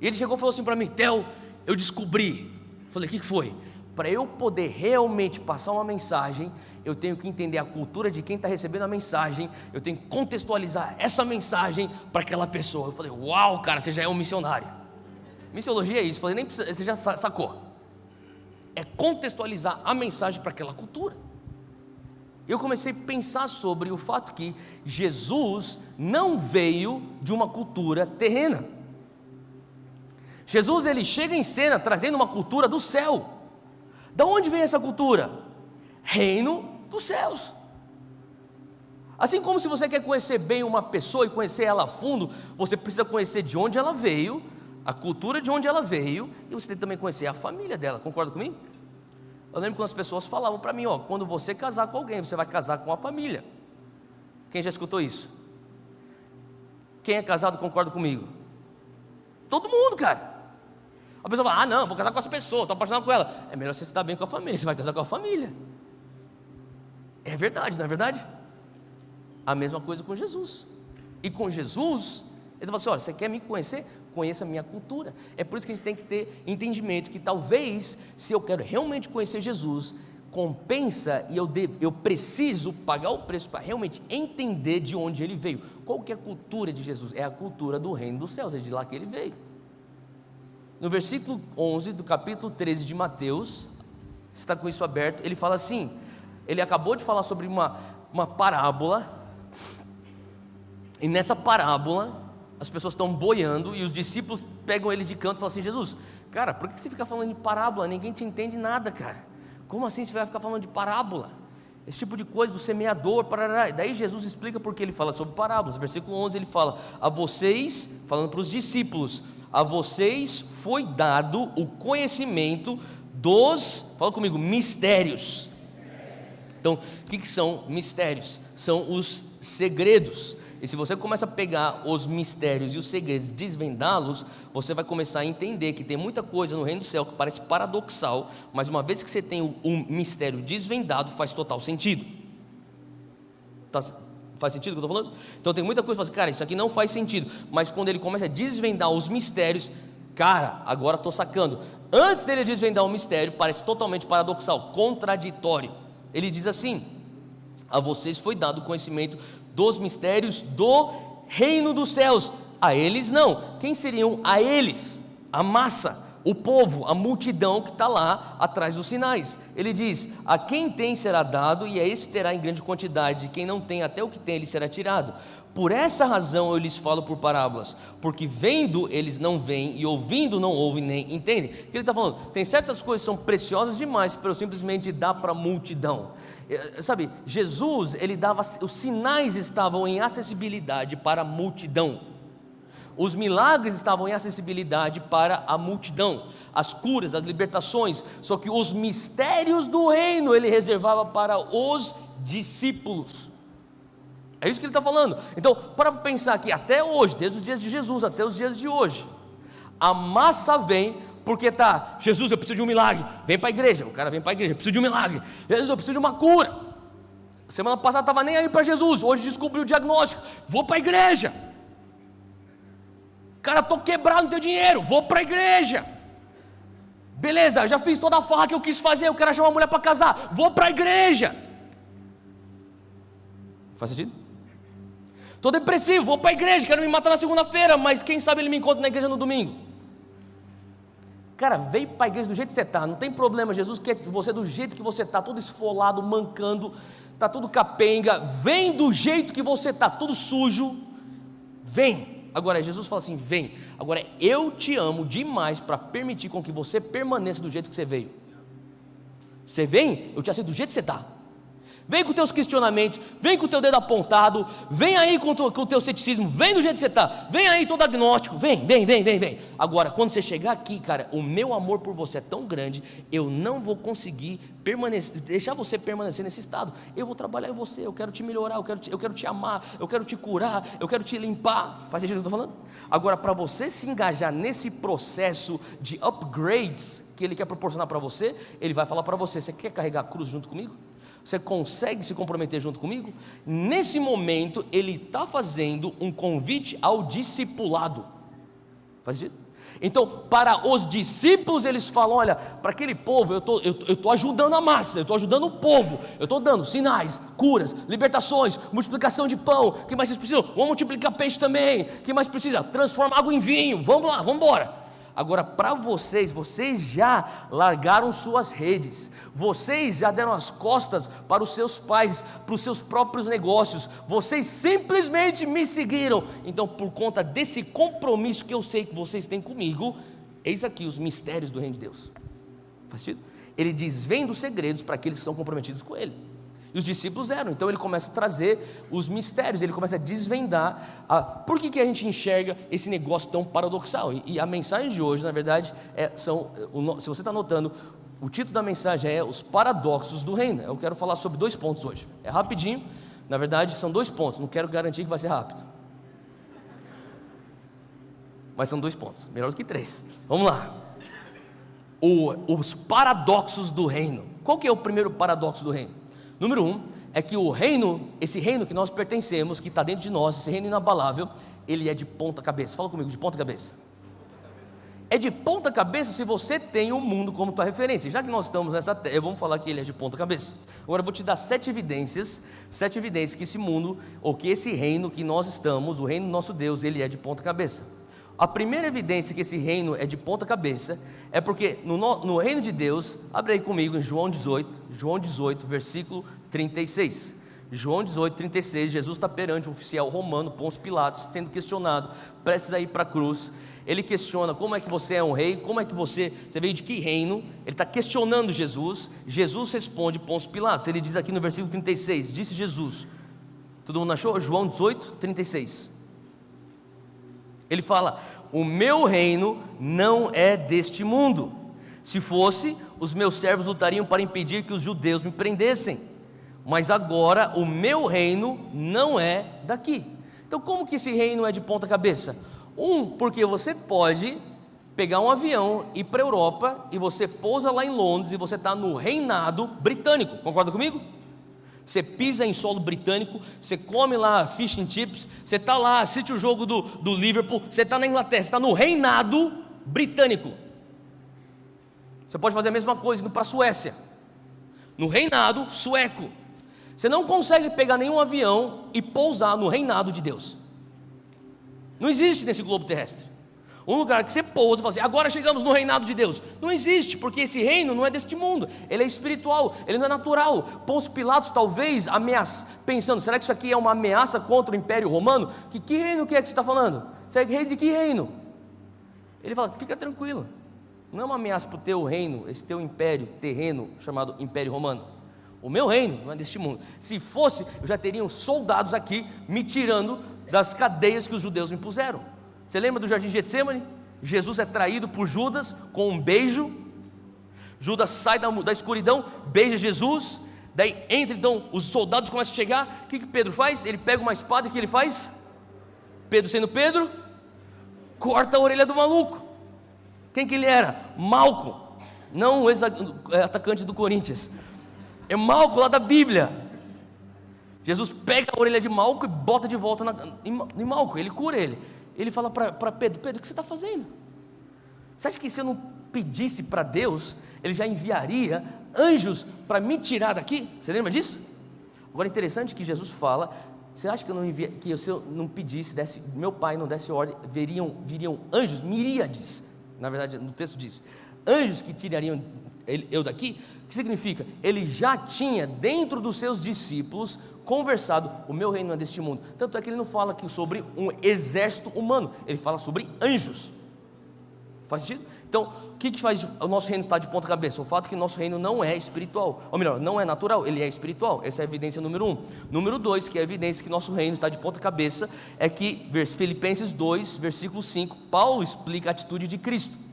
E ele chegou e falou assim para mim: Theo, eu descobri. Falei: o que foi? Para eu poder realmente passar uma mensagem, eu tenho que entender a cultura de quem está recebendo a mensagem, eu tenho que contextualizar essa mensagem para aquela pessoa. Eu falei: uau, cara, você já é um missionário. Missiologia é isso. Eu falei: nem precisa, você já sacou. É contextualizar a mensagem para aquela cultura. Eu comecei a pensar sobre o fato que Jesus não veio de uma cultura terrena. Jesus, ele chega em cena trazendo uma cultura do céu. Da onde vem essa cultura? Reino dos céus. Assim como se você quer conhecer bem uma pessoa e conhecer ela a fundo, você precisa conhecer de onde ela veio, a cultura de onde ela veio, e você tem que também conhecer a família dela. Concorda comigo? Eu lembro quando as pessoas falavam para mim: quando você casar com alguém, você vai casar com a família. Quem já escutou isso? Quem é casado concorda comigo? Todo mundo, cara. A pessoa fala: não, vou casar com essa pessoa, estou apaixonado com ela. É melhor você estar bem com a família, você vai casar com a família. É verdade, não é verdade? A mesma coisa com Jesus. E com Jesus, ele fala assim: olha, você quer me conhecer? Conheça a minha cultura. É por isso que a gente tem que ter entendimento que talvez, se eu quero realmente conhecer Jesus, compensa e eu preciso pagar o preço para realmente entender de onde ele veio. Qual que é a cultura de Jesus? É a cultura do reino dos céus, é de lá que ele veio. No versículo 11 do capítulo 13 de Mateus, você está com isso aberto, ele fala assim, ele acabou de falar sobre uma parábola, e nessa parábola as pessoas estão boiando, e os discípulos pegam ele de canto e falam assim: Jesus, cara, por que você fica falando de parábola? Ninguém te entende nada, cara. Como assim você vai ficar falando de parábola? Esse tipo de coisa do semeador, parará. Daí Jesus explica por que ele fala sobre parábolas. Versículo 11 ele fala: a vocês, falando para os discípulos, a vocês foi dado o conhecimento dos, fala comigo, mistérios. Então, o que são mistérios? São os segredos. E se você começa a pegar os mistérios e os segredos, desvendá-los, você vai começar a entender que tem muita coisa no reino do céu que parece paradoxal, mas uma vez que você tem um mistério desvendado, faz total sentido. Faz sentido o que eu estou falando? Então tem muita coisa que você fala assim: cara, isso aqui não faz sentido. Mas quando ele começa a desvendar os mistérios, cara, agora estou sacando. Antes dele desvendar o mistério, parece totalmente paradoxal, contraditório. Ele diz assim: a vocês foi dado o conhecimento dos mistérios do reino dos céus. A eles não. Quem seriam a eles? a massa, o povo, a multidão que está lá atrás dos sinais. Ele diz: a quem tem será dado, e a esse terá em grande quantidade, quem não tem, até o que tem lhe será tirado. Por essa razão eu lhes falo por parábolas, porque vendo eles não veem, e ouvindo não ouvem nem entendem. O que ele está falando? Tem certas coisas que são preciosas demais para eu simplesmente dar para a multidão. Sabe, Jesus, ele dava, os sinais estavam em acessibilidade para a multidão. Os milagres estavam em acessibilidade para a multidão, as curas, as libertações, só que os mistérios do reino ele reservava para os discípulos. É isso que ele está falando. Então, para pensar que até hoje, desde os dias de Jesus até os dias de hoje, a massa vem porque Jesus, eu preciso de um milagre, vem para a igreja. O cara vem para a igreja, eu preciso de um milagre. Jesus, eu preciso de uma cura. Semana passada estava nem aí para Jesus, hoje descobriu o diagnóstico, vou para a igreja. Cara, estou quebrado, não tenho dinheiro, vou para a igreja. Beleza, já fiz toda a farra que eu quis fazer, eu quero achar uma mulher para casar, vou para a igreja. Faz sentido? Estou depressivo, vou para a igreja, quero me matar na segunda-feira, mas quem sabe ele me encontra na igreja no domingo. Cara, vem para a igreja do jeito que você está, não tem problema, Jesus quer você do jeito que você está, todo esfolado, mancando, está tudo capenga, vem do jeito que você está, tudo sujo, vem. Agora Jesus fala assim: vem, agora eu te amo demais para permitir com que você permaneça do jeito que você veio. Você vem, eu te aceito do jeito que você está. Vem com os teus questionamentos, vem com o teu dedo apontado, vem aí com o teu ceticismo, vem do jeito que você está, vem aí todo agnóstico, vem. Agora, quando você chegar aqui, cara, o meu amor por você é tão grande, eu não vou conseguir deixar você permanecer nesse estado. Eu vou trabalhar em você, eu quero te melhorar, eu quero te amar, eu quero te curar, eu quero te limpar. Faz sentido o que eu estou falando? Agora, para você se engajar nesse processo de upgrades que ele quer proporcionar para você, ele vai falar para você: você quer carregar a cruz junto comigo? Você consegue se comprometer junto comigo? Nesse momento ele está fazendo um convite ao discipulado. Faz sentido? Então, para os discípulos eles falam: olha, para aquele povo eu estou ajudando a massa, eu estou ajudando o povo, eu estou dando sinais, curas, libertações, multiplicação de pão. O que mais vocês precisam? Vamos multiplicar peixe também. O que mais precisa? Transformar água em vinho. Vamos lá, vamos embora. Agora, para vocês já largaram suas redes, vocês já deram as costas para os seus pais, para os seus próprios negócios, vocês simplesmente me seguiram. Então, por conta desse compromisso que eu sei que vocês têm comigo, eis aqui os mistérios do reino de Deus. Faz sentido? Ele desvenda os segredos para aqueles que são comprometidos com ele. E os discípulos eram. Então ele começa a trazer os mistérios, ele começa a desvendar por que a gente enxerga esse negócio tão paradoxal. E a mensagem de hoje, na verdade, se você está notando, o título da mensagem é Os Paradoxos do Reino. Eu quero falar sobre 2 pontos hoje. É rapidinho, na verdade são 2 pontos, não quero garantir que vai ser rápido, mas são 2 pontos, melhor do que 3. Vamos lá. Os paradoxos do reino. Qual que é o primeiro paradoxo do reino? Número 1 é que o reino, esse reino que nós pertencemos, que está dentro de nós, esse reino inabalável, ele é de ponta cabeça. Fala comigo, de ponta cabeça. É de ponta cabeça se você tem o mundo como tua referência. Já que nós estamos nessa terra, vamos falar que ele é de ponta cabeça. Agora eu vou te dar 7 evidências que esse mundo, ou que esse reino que nós estamos, o reino do nosso Deus, ele é de ponta cabeça. A primeira evidência que esse reino é de ponta cabeça é porque no reino de Deus, abre aí comigo em João 18, versículo 36. João 18, 36, Jesus está perante um oficial romano, Pôncio Pilatos, sendo questionado, prestes a ir para a cruz. Ele questiona: como é que você é um rei? Como é que você veio de que reino? Ele está questionando Jesus. Jesus responde Pôncio Pilatos. Ele diz aqui no versículo 36, disse Jesus, todo mundo achou? João 18, 36. Ele fala: o meu reino não é deste mundo. Se fosse, os meus servos lutariam para impedir que os judeus me prendessem. Mas agora o meu reino não é daqui. Então como que esse reino é de ponta cabeça? Porque você pode pegar um avião, ir para a Europa, e você pousa lá em Londres, e você está no reinado britânico. Concorda comigo? Você pisa em solo britânico, você come lá fish and chips, você está lá, assiste o jogo do Liverpool, você está na Inglaterra, você está no reinado britânico. Você pode fazer a mesma coisa indo para a Suécia, no reinado sueco. Você não consegue pegar nenhum avião e pousar no reinado de Deus. Não existe nesse globo terrestre. um lugar que você pousa e fala assim, agora chegamos no reinado de Deus. Não existe, porque esse reino não é deste mundo, ele é espiritual, ele não é natural. Pôncio Pilatos talvez pensando, será que isso aqui é uma ameaça contra o Império Romano? Que reino que é que você está falando? Você é rei de que reino? Ele fala, fica tranquilo, não é uma ameaça para o teu reino, esse teu império terreno chamado Império Romano. O meu reino não é deste mundo. Se fosse, eu já teria soldados aqui me tirando das cadeias que os judeus me puseram. Você lembra do jardim de Getsêmani? Jesus é traído por Judas com um beijo. Judas sai da escuridão, beija Jesus. Daí entra, então os soldados começam a chegar. O que Pedro faz? Ele pega uma espada e o que ele faz? Pedro sendo Pedro, corta a orelha do maluco. Quem que ele era? Malco, não o atacante do Corinthians, é Malco lá da Bíblia. Jesus pega a orelha de Malco e bota de volta em Malco, ele cura ele. Ele fala para Pedro, o que você está fazendo? Você acha que se eu não pedisse para Deus, Ele já enviaria anjos para me tirar daqui? Você lembra disso? Agora é interessante que Jesus fala, você acha que se eu não pedisse, meu pai não desse ordem, viriam anjos, miríades, na verdade no texto diz, anjos que tirariam eu daqui? O que significa? Ele já tinha dentro dos seus discípulos conversado, o meu reino não é deste mundo. Tanto é que ele não fala aqui sobre um exército humano, ele fala sobre anjos. Faz sentido? Então, o que faz o nosso reino estar de ponta cabeça? O fato que o nosso reino não é espiritual, ou melhor, não é natural, ele é espiritual. Essa é a evidência número 1. Número 2, que é a evidência que nosso reino está de ponta cabeça, é que Filipenses 2, versículo 5, Paulo explica a atitude de Cristo.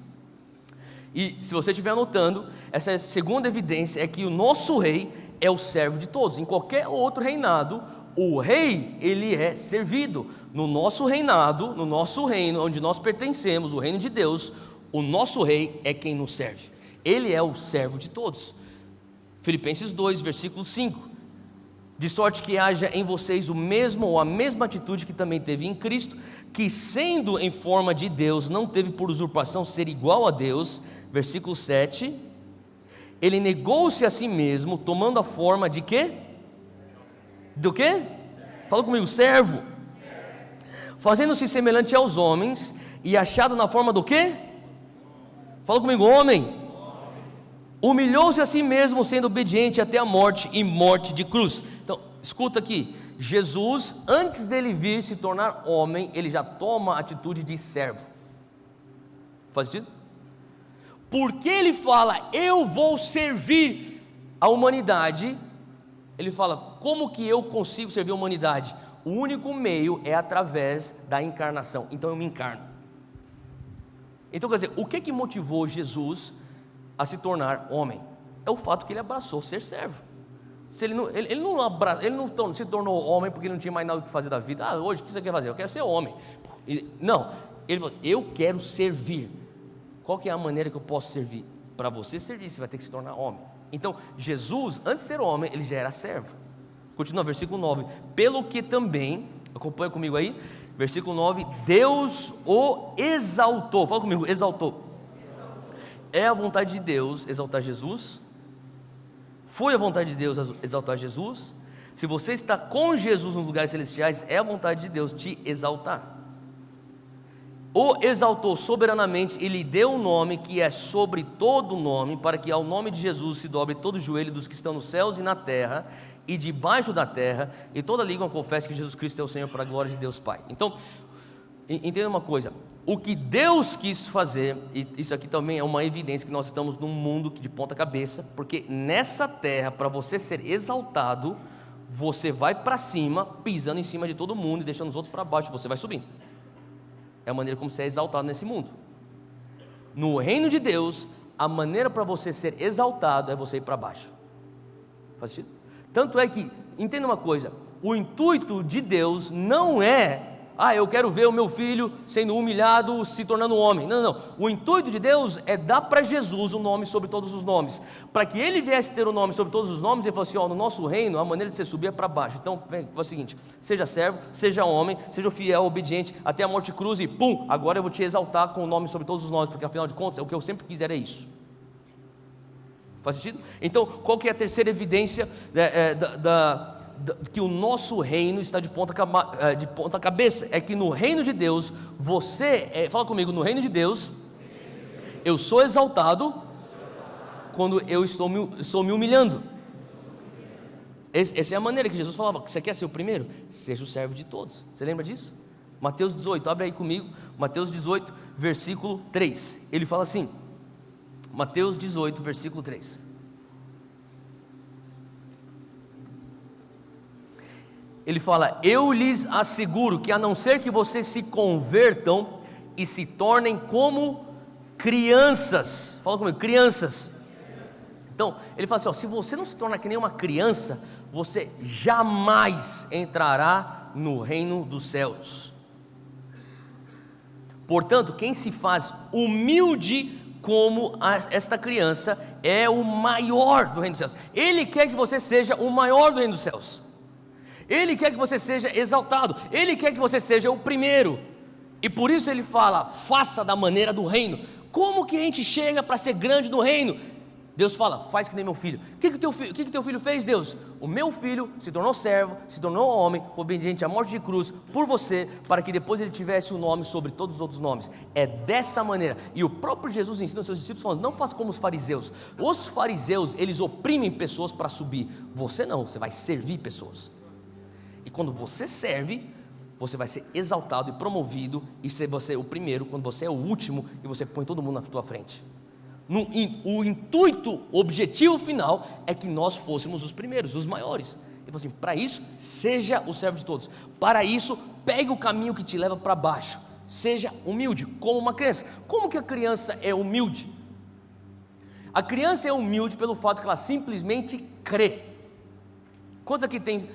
E se você estiver anotando, essa segunda evidência é que o nosso rei é o servo de todos. Em qualquer outro reinado, o rei, ele é servido. No nosso reinado, no nosso reino, onde nós pertencemos, o reino de Deus, o nosso rei é quem nos serve. Ele é o servo de todos. Filipenses 2, versículo 5. De sorte que haja em vocês o mesmo ou a mesma atitude que também teve em Cristo, que sendo em forma de Deus, não teve por usurpação ser igual a Deus. Versículo 7, ele negou-se a si mesmo, tomando a forma de quê? Do quê? Fala comigo, servo. Fazendo-se semelhante aos homens, e achado na forma do quê? Fala comigo, homem. Humilhou-se a si mesmo, sendo obediente até a morte, e morte de cruz. Então, escuta aqui, Jesus, antes dele vir se tornar homem, ele já toma a atitude de servo. Faz sentido? Porque ele fala, eu vou servir a humanidade, ele fala, como que eu consigo servir a humanidade? O único meio é através da encarnação, então eu me encarno. Então quer dizer, o que motivou Jesus a se tornar homem? É o fato que ele abraçou ser servo. Se ele não se tornou homem porque ele não tinha mais nada o que fazer da vida. Hoje o que você quer fazer? Eu quero ser homem. Não, ele falou, eu quero servir. Qual que é a maneira que eu posso servir? Para você servir, você vai ter que se tornar homem. Então, Jesus, antes de ser homem, ele já era servo. Continua, versículo 9. Pelo que também, acompanha comigo aí, versículo 9, Deus o exaltou. Fala comigo, exaltou. É a vontade de Deus exaltar Jesus. Foi a vontade de Deus exaltar Jesus. Se você está com Jesus nos lugares celestiais, é a vontade de Deus te exaltar. O exaltou soberanamente e lhe deu um nome que é sobre todo nome, para que ao nome de Jesus se dobre todo o joelho dos que estão nos céus e na terra e debaixo da terra, e toda língua confesse que Jesus Cristo é o Senhor, para a glória de Deus Pai. Então, entenda uma coisa, o que Deus quis fazer, e isso aqui também é uma evidência que nós estamos num mundo de ponta cabeça, porque nessa terra, para você ser exaltado, você vai para cima, pisando em cima de todo mundo e deixando os outros para baixo, você vai subindo. É a maneira como você é exaltado nesse mundo. No reino de Deus, a maneira para você ser exaltado é você ir para baixo. Faz sentido? Tanto é que, entenda uma coisa, o intuito de Deus não é, eu quero ver o meu filho sendo humilhado, se tornando homem. Não. O intuito de Deus é dar para Jesus um nome sobre todos os nomes. Para que ele viesse ter o nome sobre todos os nomes, ele falou assim, no nosso reino, a maneira de você subir é para baixo. Então, é o seguinte, seja servo, seja homem, seja fiel, obediente, até a morte cruz e pum, agora eu vou te exaltar com o nome sobre todos os nomes, porque afinal de contas, o que eu sempre quiser é isso. Faz sentido? Então, qual que é a terceira evidência que o nosso reino está de ponta cabeça, é que no reino de Deus, fala comigo, no reino de Deus, eu sou exaltado quando eu estou me humilhando. Essa é a maneira que Jesus falava. Você quer ser o primeiro? Seja o servo de todos. Você lembra disso? Mateus 18, abre aí comigo, Mateus 18, versículo 3, ele fala assim, Mateus 18, versículo 3, ele fala: eu lhes asseguro que a não ser que vocês se convertam e se tornem como crianças, fala comigo, crianças. Então, ele fala assim, se você não se torna que nem uma criança, você jamais entrará no reino dos céus. Portanto, quem se faz humilde como esta criança é o maior do reino dos céus. Ele quer que você seja o maior do reino dos céus. Ele quer que você seja exaltado. Ele quer que você seja o primeiro. E por isso ele fala: faça da maneira do reino. Como que a gente chega para ser grande no reino? Deus fala: faz que nem meu filho. O que teu filho fez, Deus? O meu filho se tornou servo, se tornou homem, foi obediente à morte de cruz por você, para que depois ele tivesse o nome sobre todos os outros nomes. É dessa maneira. E o próprio Jesus ensina os seus discípulos falando: não faça como os fariseus. Os fariseus, eles oprimem pessoas para subir. Você não, você vai servir pessoas. E quando você serve, você vai ser exaltado e promovido, e ser você o primeiro, quando você é o último, e você põe todo mundo na tua frente. O intuito, o objetivo final é que nós fôssemos os primeiros, os maiores. Ele falou assim: para isso, seja o servo de todos. Para isso, pegue o caminho que te leva para baixo. Seja humilde, como uma criança. Como que a criança é humilde? A criança é humilde pelo fato que ela simplesmente crê. Quantos aqui tem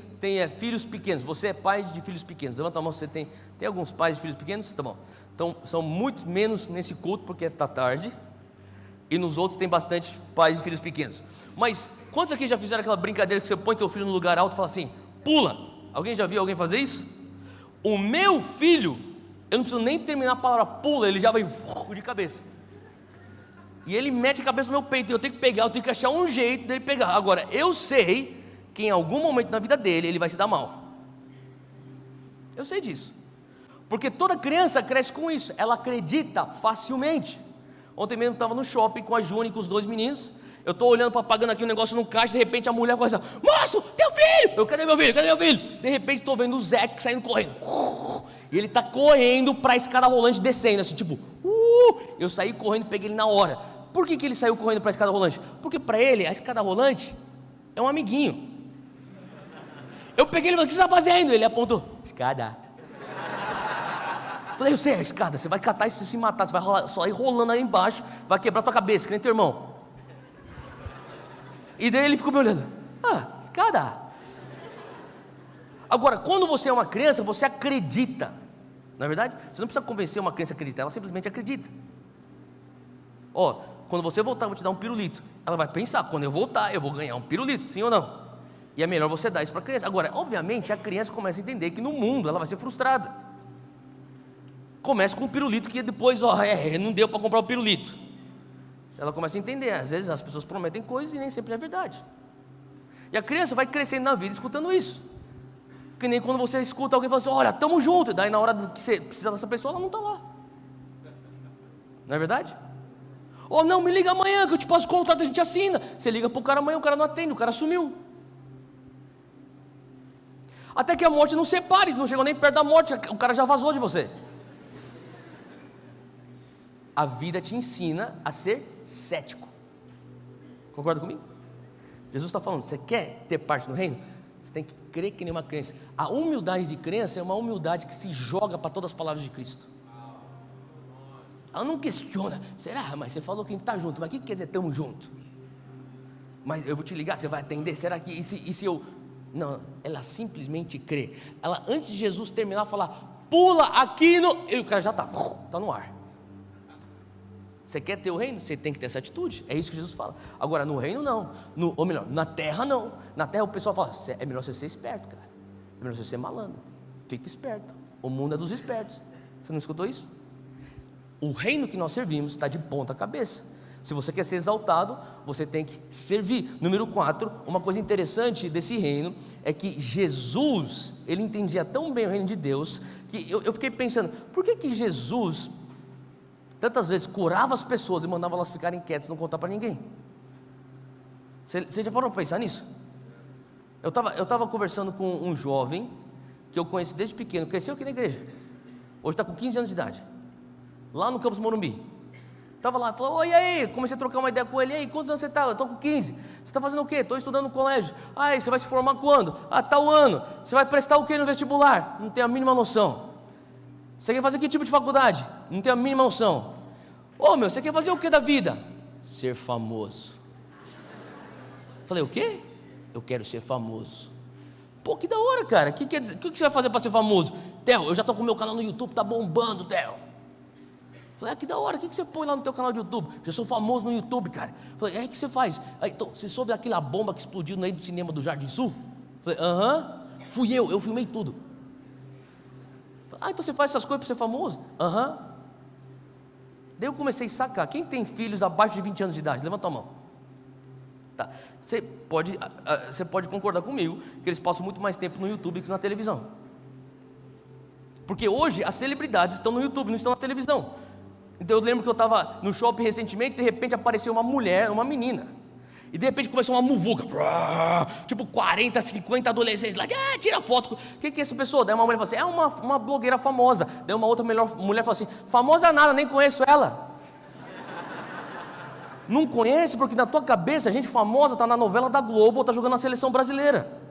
filhos pequenos? Você é pai de filhos pequenos? Levanta a mão, você tem alguns pais de filhos pequenos? Tá bom. Então, são muito menos nesse culto, porque está tarde. E nos outros tem bastante pais de filhos pequenos. Mas quantos aqui já fizeram aquela brincadeira que você põe teu filho no lugar alto e fala assim: pula? Alguém já viu alguém fazer isso? O meu filho, eu não preciso nem terminar a palavra pula, ele já vai de cabeça. E ele mete a cabeça no meu peito, e eu tenho que pegar, eu tenho que achar um jeito dele pegar. Agora, eu sei que em algum momento na vida dele, ele vai se dar mal. Eu sei disso. Porque toda criança cresce com isso, ela acredita facilmente. Ontem mesmo estava no shopping com a Júnia e com os dois meninos. Eu estou olhando, pagando aqui um negócio no caixa. De repente a mulher começa: moço, teu filho! Eu: cadê meu filho? Cadê meu filho? De repente estou vendo o Zé saindo correndo. E ele está correndo para a escada rolante descendo, assim, tipo, eu saí correndo e peguei ele na hora. Por que ele saiu correndo para a escada rolante? Porque para ele a escada rolante é um amiguinho. Eu peguei ele e falei: o que você está fazendo? Ele apontou: escada. Falei: eu sei, a escada, você vai catar e se matar, você vai só ir rolando aí embaixo, vai quebrar tua cabeça, que nem teu irmão. E daí ele ficou me olhando: escada. Agora, quando você é uma criança, você acredita. Não é verdade? Você não precisa convencer uma criança a acreditar, ela simplesmente acredita. Quando você voltar, eu vou te dar um pirulito. Ela vai pensar: quando eu voltar, eu vou ganhar um pirulito, sim ou não? E é melhor você dar isso para a criança. Agora, obviamente, a criança começa a entender que no mundo ela vai ser frustrada. Começa com um pirulito que depois, não deu para comprar o pirulito. Ela começa a entender, às vezes as pessoas prometem coisas e nem sempre é verdade. E a criança vai crescendo na vida escutando isso. Que nem quando você escuta alguém falando assim: olha, tamo junto. E daí na hora que você precisa dessa pessoa, ela não está lá. Não é verdade? Não, me liga amanhã que eu te passo o contrato, a gente assina. Você liga para o cara amanhã, o cara não atende, o cara sumiu. Até que a morte não separe, não chegou nem perto da morte, o cara já vazou de você. A vida te ensina a ser cético. Concorda comigo? Jesus está falando: você quer ter parte no reino? Você tem que crer que nem uma criança. A humildade de criança é uma humildade que se joga para todas as palavras de Cristo. Ela não questiona: será? Mas você falou que a gente está junto, mas o que quer dizer estamos juntos? Mas eu vou te ligar, você vai atender? Será que, e se eu... Não, ela simplesmente crê. Ela, antes de Jesus terminar, falar: pula aqui no... E o cara já está no ar. Você quer ter o reino? Você tem que ter essa atitude. É isso que Jesus fala. Agora, no reino não. Ou melhor, na terra não. Na terra o pessoal fala: é melhor você ser esperto, cara. É melhor você ser malandro. Fica esperto. O mundo é dos espertos. Você não escutou isso? O reino que nós servimos está de ponta cabeça. Se você quer ser exaltado, você tem que servir. Número 4, uma coisa interessante desse reino é que Jesus, ele entendia tão bem o reino de Deus, que eu fiquei pensando, por que Jesus tantas vezes curava as pessoas e mandava elas ficarem quietas e não contar para ninguém? Você já parou para pensar nisso? Eu estava conversando com um jovem que eu conheci desde pequeno, cresceu aqui na igreja, hoje está com 15 anos de idade, lá no Campus Morumbi. Estava lá, falou, oi, aí, comecei a trocar uma ideia com ele, e aí, quantos anos você está? Eu estou com 15, você está fazendo o quê? Estou estudando no colégio. Ah, você vai se formar quando? Ah, tal ano. Você vai prestar o quê no vestibular? Não tenho a mínima noção. Você quer fazer que tipo de faculdade? Não tenho a mínima noção. Ô, meu, você quer fazer o que da vida? Ser famoso. Falei, o quê? Eu quero ser famoso. Pô, que da hora, cara, o que você vai fazer para ser famoso? Theo, eu já estou com o meu canal no YouTube, tá bombando, Theo. Falei, que da hora, o que você põe lá no teu canal de YouTube? Já sou famoso no YouTube, cara. Falei, o que você faz? Aí, então, você soube daquela bomba que explodiu no meio do cinema do Jardim Sul? Falei, fui eu filmei tudo. Falei, então você faz essas coisas para ser famoso? Daí eu comecei a sacar, quem tem filhos abaixo de 20 anos de idade? Levanta a mão. Tá. Você pode concordar comigo, que eles passam muito mais tempo no YouTube que na televisão. Porque hoje as celebridades estão no YouTube, não estão na televisão. Então eu lembro que eu estava no shopping recentemente, de repente apareceu uma mulher, uma menina, e de repente começou uma muvuca, tipo 40, 50 adolescentes lá, tira foto. O que é essa pessoa? Daí uma mulher falou assim, é uma blogueira famosa. Daí uma outra mulher falou assim, famosa nada, nem conheço ela. Não conhece porque na tua cabeça a gente famosa está na novela da Globo ou está jogando na seleção brasileira.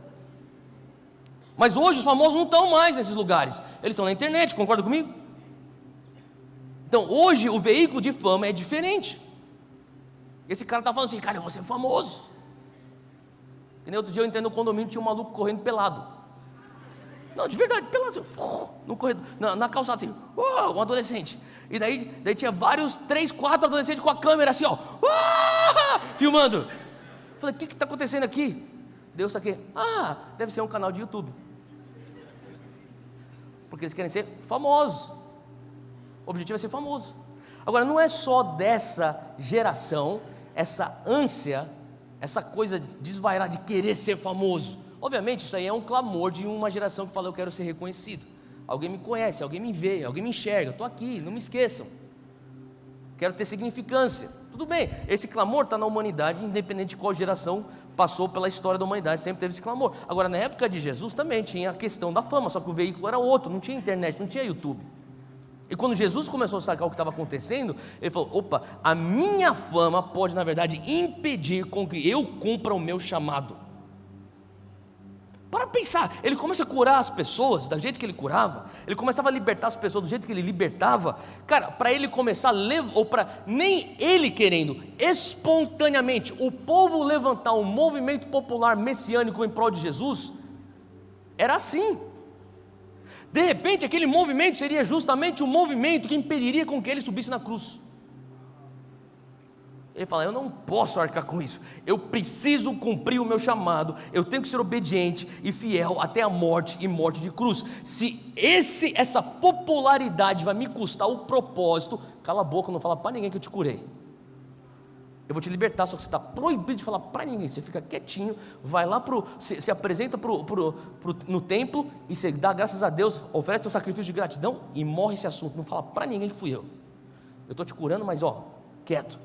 Mas hoje os famosos não estão mais nesses lugares, eles estão na internet, concorda comigo? Então hoje o veículo de fama é diferente. Esse cara está falando assim, cara, eu vou ser famoso. E nem outro dia eu entrei no condomínio, tinha um maluco correndo pelado. Não, de verdade, pelado assim, no corredor, na calçada assim, um adolescente. E daí tinha vários, 3, 4 adolescentes com a câmera assim, filmando. Falei, o que está acontecendo aqui? Deus aqui, deve ser um canal de YouTube. Porque eles querem ser famosos. O objetivo é ser famoso. Agora, não é só dessa geração, essa ânsia, essa coisa desvairada de querer ser famoso. Obviamente, isso aí é um clamor de uma geração que fala, eu quero ser reconhecido. Alguém me conhece, alguém me vê, alguém me enxerga, eu estou aqui, não me esqueçam. Quero ter significância. Tudo bem, esse clamor está na humanidade, independente de qual geração passou pela história da humanidade, sempre teve esse clamor. Agora, na época de Jesus também tinha a questão da fama, só que o veículo era outro, não tinha internet, não tinha YouTube. E quando Jesus começou a sacar o que estava acontecendo, ele falou, opa, a minha fama pode na verdade impedir com que eu cumpra o meu chamado. Para pensar, ele começa a curar as pessoas do jeito que ele curava, ele começava a libertar as pessoas do jeito que ele libertava. Cara, para ele começar, ou para nem ele querendo, espontaneamente, o povo levantar um movimento popular messiânico em prol de Jesus, era assim. De repente aquele movimento seria justamente o movimento que impediria com que ele subisse na cruz. Ele fala, eu não posso arcar com isso, eu preciso cumprir o meu chamado, eu tenho que ser obediente e fiel até a morte e morte de cruz. Se essa popularidade vai me custar o propósito, cala a boca, não fala para ninguém que eu te curei. Eu vou te libertar, só que você está proibido de falar para ninguém. Você fica quietinho, vai lá, se apresenta no templo e você dá graças a Deus, oferece seu sacrifício de gratidão e morre esse assunto. Não fala para ninguém que fui eu. Eu estou te curando, mas quieto.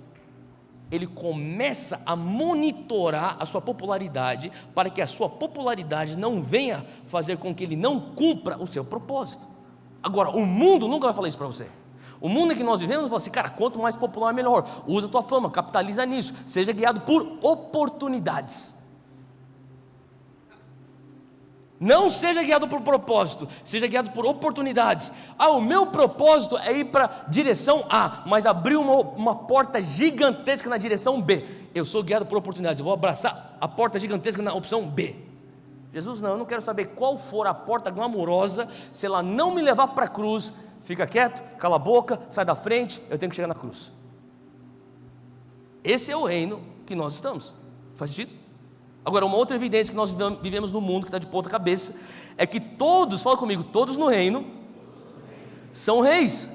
Ele começa a monitorar a sua popularidade, para que a sua popularidade não venha fazer com que ele não cumpra o seu propósito. Agora, o mundo nunca vai falar isso para você. O mundo em que nós vivemos fala assim, cara, quanto mais popular melhor, usa a tua fama, capitaliza nisso, seja guiado por oportunidades. Não seja guiado por propósito, seja guiado por oportunidades. O meu propósito é ir para a direção A, mas abriu uma porta gigantesca na direção B. Eu sou guiado por oportunidades, eu vou abraçar a porta gigantesca na opção B. Jesus, não, eu não quero saber qual for a porta glamourosa, se ela não me levar para a cruz, fica quieto, cala a boca, sai da frente, eu tenho que chegar na cruz. Esse é o reino que nós estamos. Faz sentido? Agora, uma outra evidência que nós vivemos no mundo, que está de ponta cabeça, é que todos, fala comigo, todos no reino são reis.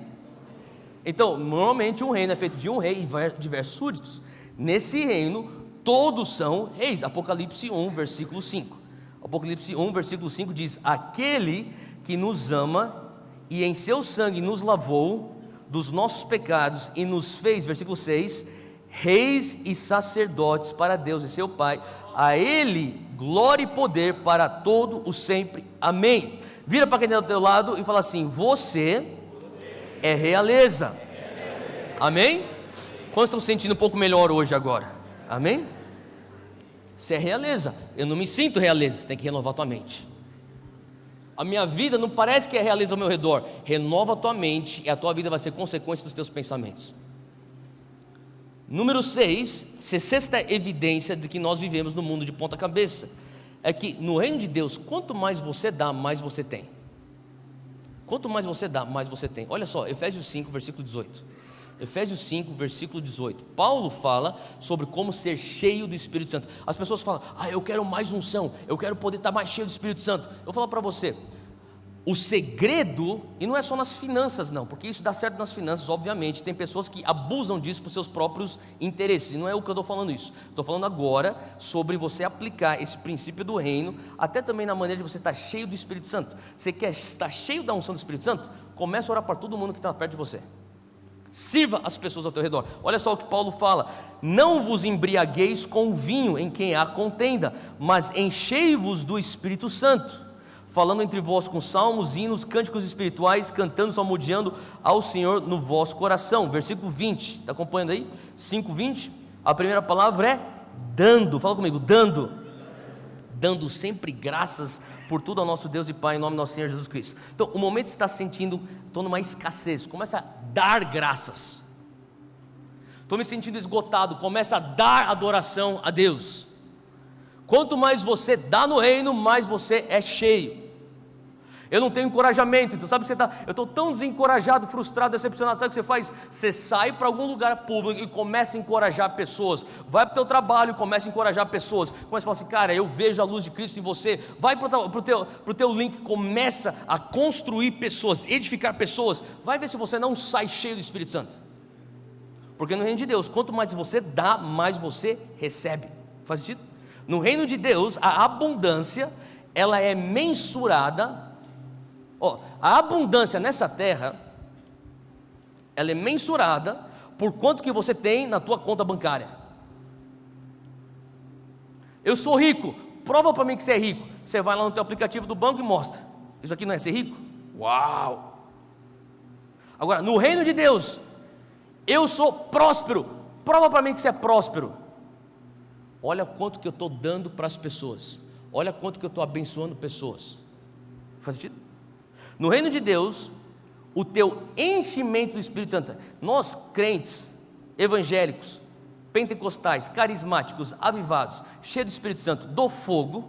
Então, normalmente um reino é feito de um rei e diversos súditos. Nesse reino, todos são reis. Apocalipse 1, versículo 5. Apocalipse 1, versículo 5 diz: aquele que nos ama e em seu sangue nos lavou dos nossos pecados e nos fez, versículo 6, reis e sacerdotes para Deus e seu Pai. A Ele glória e poder para todo o sempre. Amém. Vira para quem está do teu lado e fala assim: você é realeza. Amém? Quantos estão se sentindo um pouco melhor hoje agora? Amém? Você é realeza. Eu não me sinto realeza. Você tem que renovar a tua mente. A minha vida não parece que é realeza ao meu redor. Renova a tua mente e a tua vida vai ser consequência dos teus pensamentos. Número 6, sexta evidência de que nós vivemos no mundo de ponta cabeça, é que no reino de Deus, quanto mais você dá, mais você tem. Quanto mais você dá, mais você tem. Olha só, Efésios 5, versículo 18. Efésios 5, versículo 18. Paulo fala sobre como ser cheio do Espírito Santo. As pessoas falam: eu quero mais unção, eu quero poder estar mais cheio do Espírito Santo. Eu vou falar para você, o segredo, e não é só nas finanças não, porque isso dá certo nas finanças, obviamente. Tem pessoas que abusam disso por seus próprios interesses, e não é o que eu estou falando isso. Estou falando agora sobre você aplicar esse princípio do reino, até também na maneira de você estar cheio do Espírito Santo. Você quer estar cheio da unção do Espírito Santo? Comece a orar para todo mundo que está perto de você. Sirva as pessoas ao teu redor. Olha só o que Paulo fala: não vos embriagueis com vinho em quem há contenda, mas enchei-vos do Espírito Santo, falando entre vós com salmos, hinos, cânticos espirituais, cantando, salmodiando ao Senhor no vosso coração. Versículo 20, está acompanhando aí? 5:20, a primeira palavra é dando. Fala comigo: dando sempre graças por tudo ao nosso Deus e Pai, em nome do nosso Senhor Jesus Cristo. Então, o momento que você está sentindo, estou numa escassez, começa a dar graças. Estou me sentindo esgotado, começa a dar adoração a Deus. Quanto mais você dá no reino, mais você é cheio. Eu não tenho encorajamento, então sabe o que você está? Eu estou tão desencorajado, frustrado, decepcionado. Sabe o que você faz? Você sai para algum lugar público e começa a encorajar pessoas. Vai para o teu trabalho e começa a encorajar pessoas. Começa a falar assim: cara, eu vejo a luz de Cristo em você. Vai para o teu link, começa a construir pessoas, edificar pessoas. Vai ver se você não sai cheio do Espírito Santo. Porque no reino de Deus, quanto mais você dá, mais você recebe. Faz sentido? No reino de Deus, a abundância, ela é mensurada. A abundância nessa terra, ela é mensurada por quanto que você tem na tua conta bancária. Eu sou rico, prova para mim que você é rico. Você vai lá no teu aplicativo do banco e mostra: isso aqui não é ser rico? Uau! Agora, no reino de Deus, eu sou próspero, prova para mim que você é próspero. Olha quanto que eu estou dando para as pessoas, olha quanto que eu estou abençoando pessoas. Faz sentido? No reino de Deus, o teu enchimento do Espírito Santo, nós crentes, evangélicos, pentecostais, carismáticos, avivados, cheios do Espírito Santo, do fogo,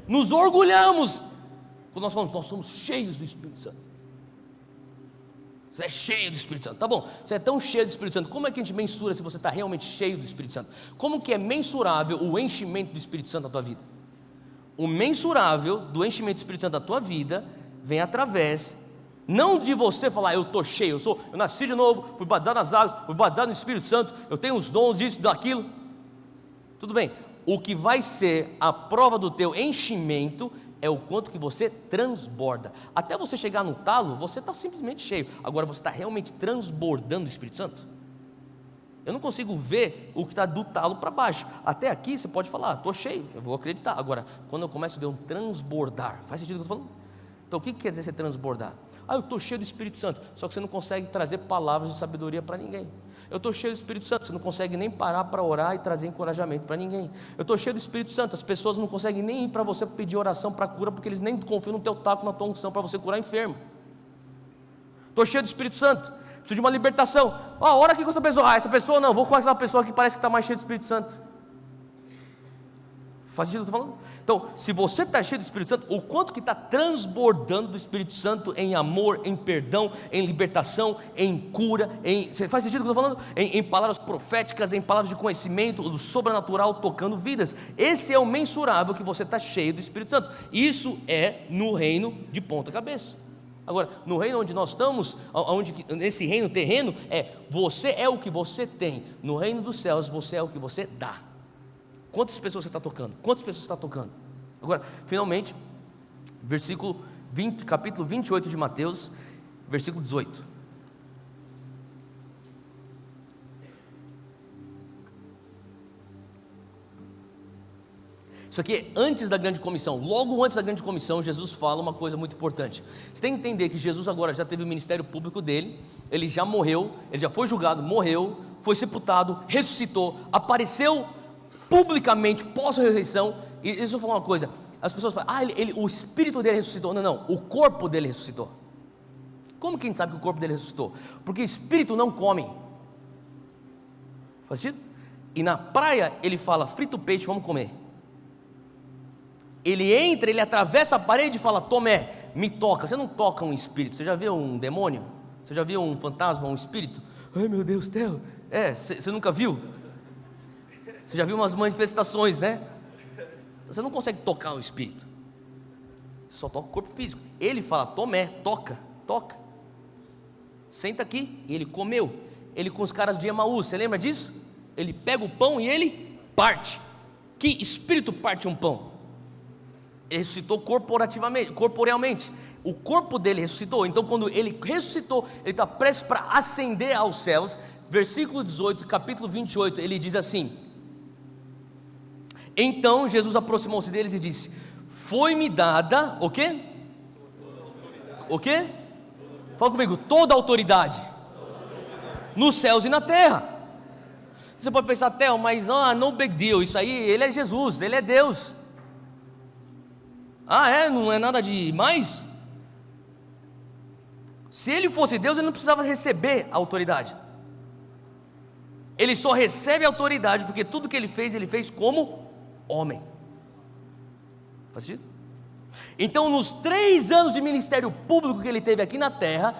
nos orgulhamos quando nós falamos: nós somos cheios do Espírito Santo. Você é cheio do Espírito Santo, tá bom? Você é tão cheio do Espírito Santo, como é que a gente mensura se você está realmente cheio do Espírito Santo? Como que é mensurável o enchimento do Espírito Santo na tua vida? O mensurável do enchimento do Espírito Santo da tua vida vem através, não de você falar: eu estou cheio, eu nasci de novo, fui batizado nas águas, fui batizado no Espírito Santo, eu tenho os dons disso, daquilo. Tudo bem, o que vai ser a prova do teu enchimento é o quanto que você transborda. Até você chegar no talo, você está simplesmente cheio. Agora, você está realmente transbordando o Espírito Santo? Eu não consigo ver o que está do talo para baixo. Até aqui você pode falar: estou cheio, eu vou acreditar. Agora, quando eu começo a ver um transbordar, faz sentido o que eu estou falando? Então, o que quer dizer ser transbordar? Eu estou cheio do Espírito Santo, só que você não consegue trazer palavras de sabedoria para ninguém. Eu estou cheio do Espírito Santo, você não consegue nem parar para orar e trazer encorajamento para ninguém. Eu estou cheio do Espírito Santo, as pessoas não conseguem nem ir para você pedir oração para cura, porque eles nem confiam no teu taco, na tua unção para você curar enfermo. Estou cheio do Espírito Santo, preciso de uma libertação. Ora aqui com essa pessoa. Essa pessoa não, vou com essa pessoa que parece que está mais cheia do Espírito Santo. Faz sentido o que eu estou falando? Então, se você está cheio do Espírito Santo, o quanto que está transbordando do Espírito Santo em amor, em perdão, em libertação, em cura, faz sentido o que eu estou falando? Em palavras proféticas, em palavras de conhecimento, do sobrenatural tocando vidas. Esse é o mensurável que você está cheio do Espírito Santo. Isso é no reino de ponta cabeça. Agora, no reino onde nós estamos, nesse reino terreno, você é o que você tem. No reino dos céus, você é o que você dá. Quantas pessoas você está tocando? Quantas pessoas você está tocando? Agora, finalmente, capítulo 28 de Mateus, versículo 18. Isso aqui é antes da grande comissão. Logo antes da grande comissão, Jesus fala uma coisa muito importante. Você tem que entender que Jesus agora já teve o ministério público dele. Ele já morreu, ele já foi julgado, morreu, foi sepultado, ressuscitou, apareceu publicamente pós-ressurreição. E deixa eu falar uma coisa. As pessoas falam, o espírito dele ressuscitou. Não, o corpo dele ressuscitou. Como que a gente sabe que o corpo dele ressuscitou? Porque espírito não come. Faz sentido? E na praia ele fala, frita o peixe, vamos comer. Ele entra, ele atravessa a parede e fala, Tomé, me toca. Você não toca um espírito. Você já viu um demônio? Você já viu um fantasma, um espírito? Ai meu Deus, Theo. Você nunca viu? Você já viu umas manifestações, né? Então, você não consegue tocar um espírito. Você só toca o corpo físico. Ele fala, Tomé, toca. Senta aqui. E ele comeu. Ele com os caras de Emaús, você lembra disso? Ele pega o pão e ele parte. Que espírito parte um pão? Ele ressuscitou corporealmente. O corpo dele ressuscitou. Então quando ele ressuscitou, ele está prestes para ascender aos céus. Versículo 18, capítulo 28, ele diz assim: então Jesus aproximou-se deles e disse: foi-me dada, o quê? O quê? Fala comigo, toda a autoridade nos céus e na terra. Você pode pensar, Theo, mas no big deal, isso aí, ele é Jesus, ele é Deus. Não é nada demais? Se ele fosse Deus, ele não precisava receber a autoridade. Ele só recebe a autoridade porque tudo que ele fez como homem. Faz sentido? Então, nos 3 anos de ministério público que ele teve aqui na terra,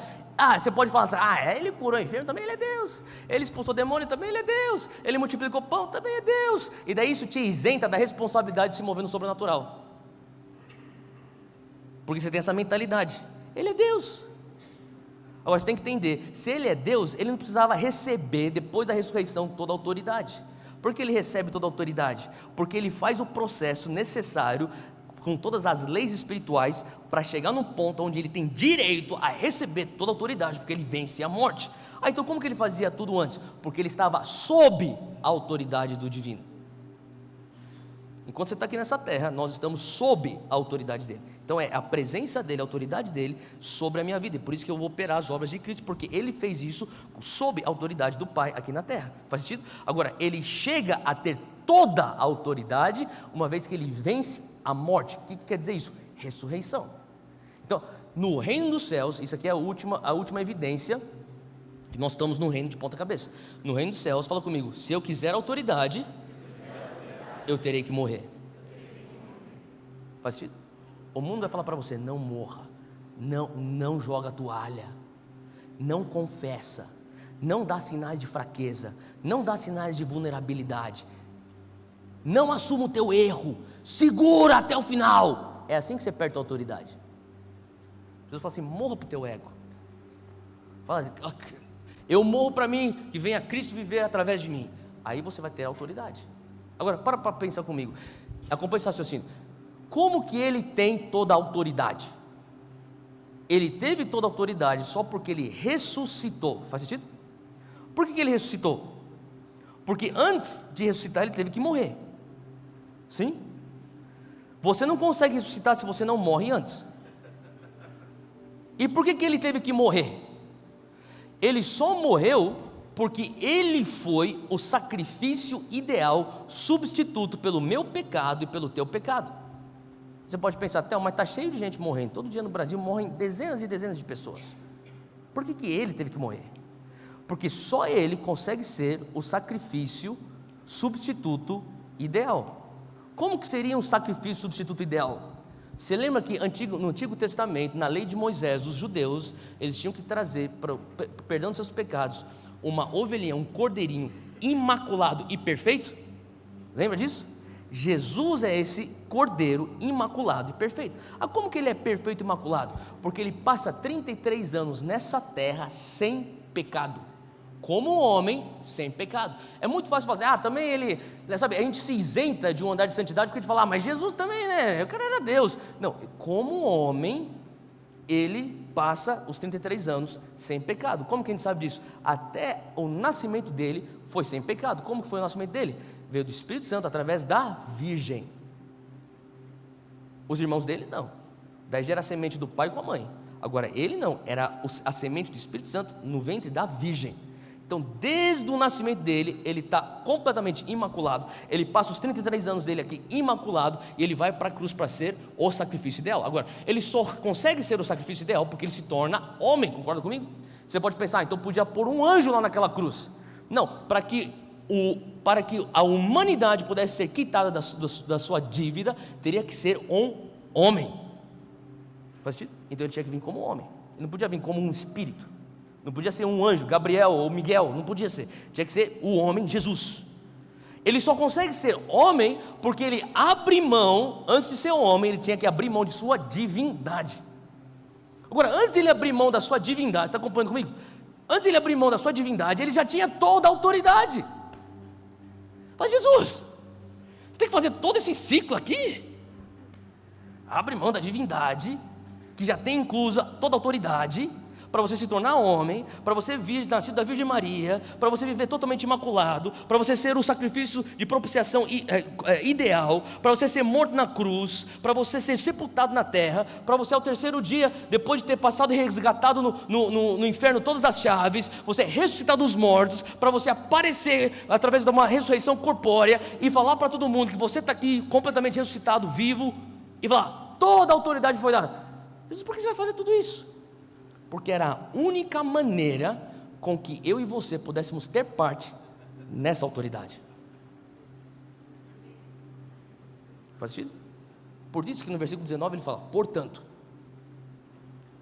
você pode falar assim, ele curou enfermo, também ele é Deus. Ele expulsou demônio, também ele é Deus. Ele multiplicou pão, também é Deus. E daí isso te isenta da responsabilidade de se mover no sobrenatural. Porque você tem essa mentalidade, ele é Deus. Agora você tem que entender, se ele é Deus, ele não precisava receber depois da ressurreição toda a autoridade. Por que ele recebe toda a autoridade? Porque ele faz o processo necessário com todas as leis espirituais para chegar num ponto onde ele tem direito a receber toda a autoridade, porque ele vence a morte. Então como que ele fazia tudo antes? Porque ele estava sob a autoridade do divino. Enquanto você está aqui nessa terra, nós estamos sob a autoridade dele. Então é a presença dele, a autoridade dele sobre a minha vida. E por isso que eu vou operar as obras de Cristo, porque ele fez isso sob a autoridade do Pai aqui na terra. Faz sentido? Agora, ele chega a ter toda a autoridade, uma vez que ele vence a morte. O que quer dizer isso? Ressurreição. Então, no reino dos céus, isso aqui é a última evidência que nós estamos no reino de ponta cabeça. No reino dos céus, fala comigo, se eu quiser autoridade, eu terei que morrer. Faz sentido? O mundo vai falar para você, não morra, não joga a toalha, não confessa, não dá sinais de fraqueza, não dá sinais de vulnerabilidade, não assuma o teu erro, segura até o final. É assim que você perde a autoridade. Jesus fala assim, morra para o teu ego. Fala, eu morro para mim, que venha Cristo viver através de mim. Aí você vai ter a autoridade. Agora, para pensar comigo, acompanhe esse raciocínio. Como que ele tem toda a autoridade? Ele teve toda a autoridade só porque ele ressuscitou. Faz sentido? Por que ele ressuscitou? Porque antes de ressuscitar ele teve que morrer. Sim? Você não consegue ressuscitar se você não morre antes. E por que ele teve que morrer? Ele só morreu porque ele foi o sacrifício ideal, substituto pelo meu pecado e pelo teu pecado. Você pode pensar, Theo, mas está cheio de gente morrendo, todo dia no Brasil morrem dezenas e dezenas de pessoas. Por que ele teve que morrer? Porque só ele consegue ser o sacrifício substituto ideal. Como que seria um sacrifício substituto ideal? Você lembra que no Antigo Testamento, na lei de Moisés, os judeus, eles tinham que trazer, para o perdão dos seus pecados, uma ovelhinha, um cordeirinho imaculado e perfeito? Lembra disso? Jesus é esse cordeiro imaculado e perfeito. Como que ele é perfeito e imaculado? Porque ele passa 33 anos nessa terra sem pecado, como homem sem pecado. É muito fácil fazer, também ele, sabe, a gente se isenta de um andar de santidade porque a gente fala, mas Jesus também, né, o cara era Deus. Não, como homem, ele passa os 33 anos sem pecado. Como que a gente sabe disso? Até o nascimento dele foi sem pecado. Como que foi o nascimento dele? Veio do Espírito Santo através da virgem. Os irmãos deles não, daí já era a semente do pai com a mãe. Agora ele não, era a semente do Espírito Santo no ventre da virgem. Então desde o nascimento dele, ele está completamente imaculado. Ele passa os 33 anos dele aqui imaculado, e ele vai para a cruz para ser o sacrifício ideal. Agora, ele só consegue ser o sacrifício ideal porque ele se torna homem, concorda comigo? Você pode pensar, então podia pôr um anjo lá naquela cruz. Não, para que a humanidade pudesse ser quitada da sua dívida, teria que ser um homem. Faz sentido? Então ele tinha que vir como homem, ele não podia vir como um espírito, não podia ser um anjo, Gabriel ou Miguel, não podia ser, tinha que ser o homem Jesus. Ele só consegue ser homem porque ele abre mão, antes de ser homem, ele tinha que abrir mão de sua divindade. Agora, antes de ele abrir mão da sua divindade, está acompanhando comigo? Antes de ele abrir mão da sua divindade, ele já tinha toda a autoridade. Mas Jesus, você tem que fazer todo esse ciclo aqui? Abre mão da divindade, que já tem inclusa toda a autoridade, para você se tornar homem, para você vir nascido da Virgem Maria, para você viver totalmente imaculado, para você ser o sacrifício de propiciação ideal, para você ser morto na cruz, para você ser sepultado na terra, para você ao terceiro dia, depois de ter passado e resgatado no inferno todas as chaves, você ressuscitar dos mortos, para você aparecer através de uma ressurreição corpórea e falar para todo mundo que você está aqui completamente ressuscitado, vivo, e falar, toda a autoridade foi dada. Jesus, por que você vai fazer tudo isso? Porque era a única maneira com que eu e você pudéssemos ter parte nessa autoridade. Faz sentido? Por isso que no versículo 19 ele fala, portanto,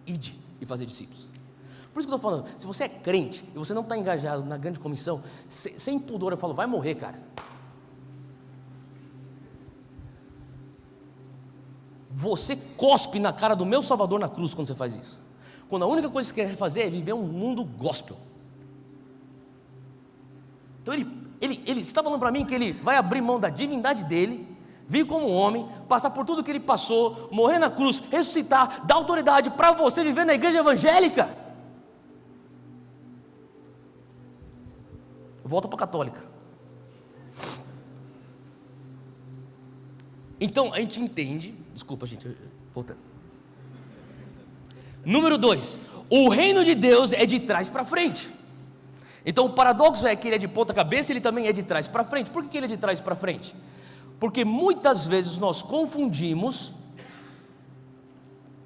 ide e fazer discípulos. Por isso que eu estou falando, se você é crente e você não está engajado na grande comissão, sem pudor eu falo, vai morrer, cara. Você cospe na cara do meu Salvador na cruz quando você faz isso. Quando a única coisa que você quer fazer é viver um mundo gospel. Então ele está falando para mim que ele vai abrir mão da divindade dele, vir como homem, passar por tudo que ele passou, morrer na cruz, ressuscitar, dar autoridade para você viver na igreja evangélica. Volta para a católica. Então a gente entende, desculpa gente, voltando. Número 2, o reino de Deus é de trás para frente. Então o paradoxo é que ele é de ponta cabeça, ele também é de trás para frente. Por que ele é de trás para frente? Porque muitas vezes nós confundimos.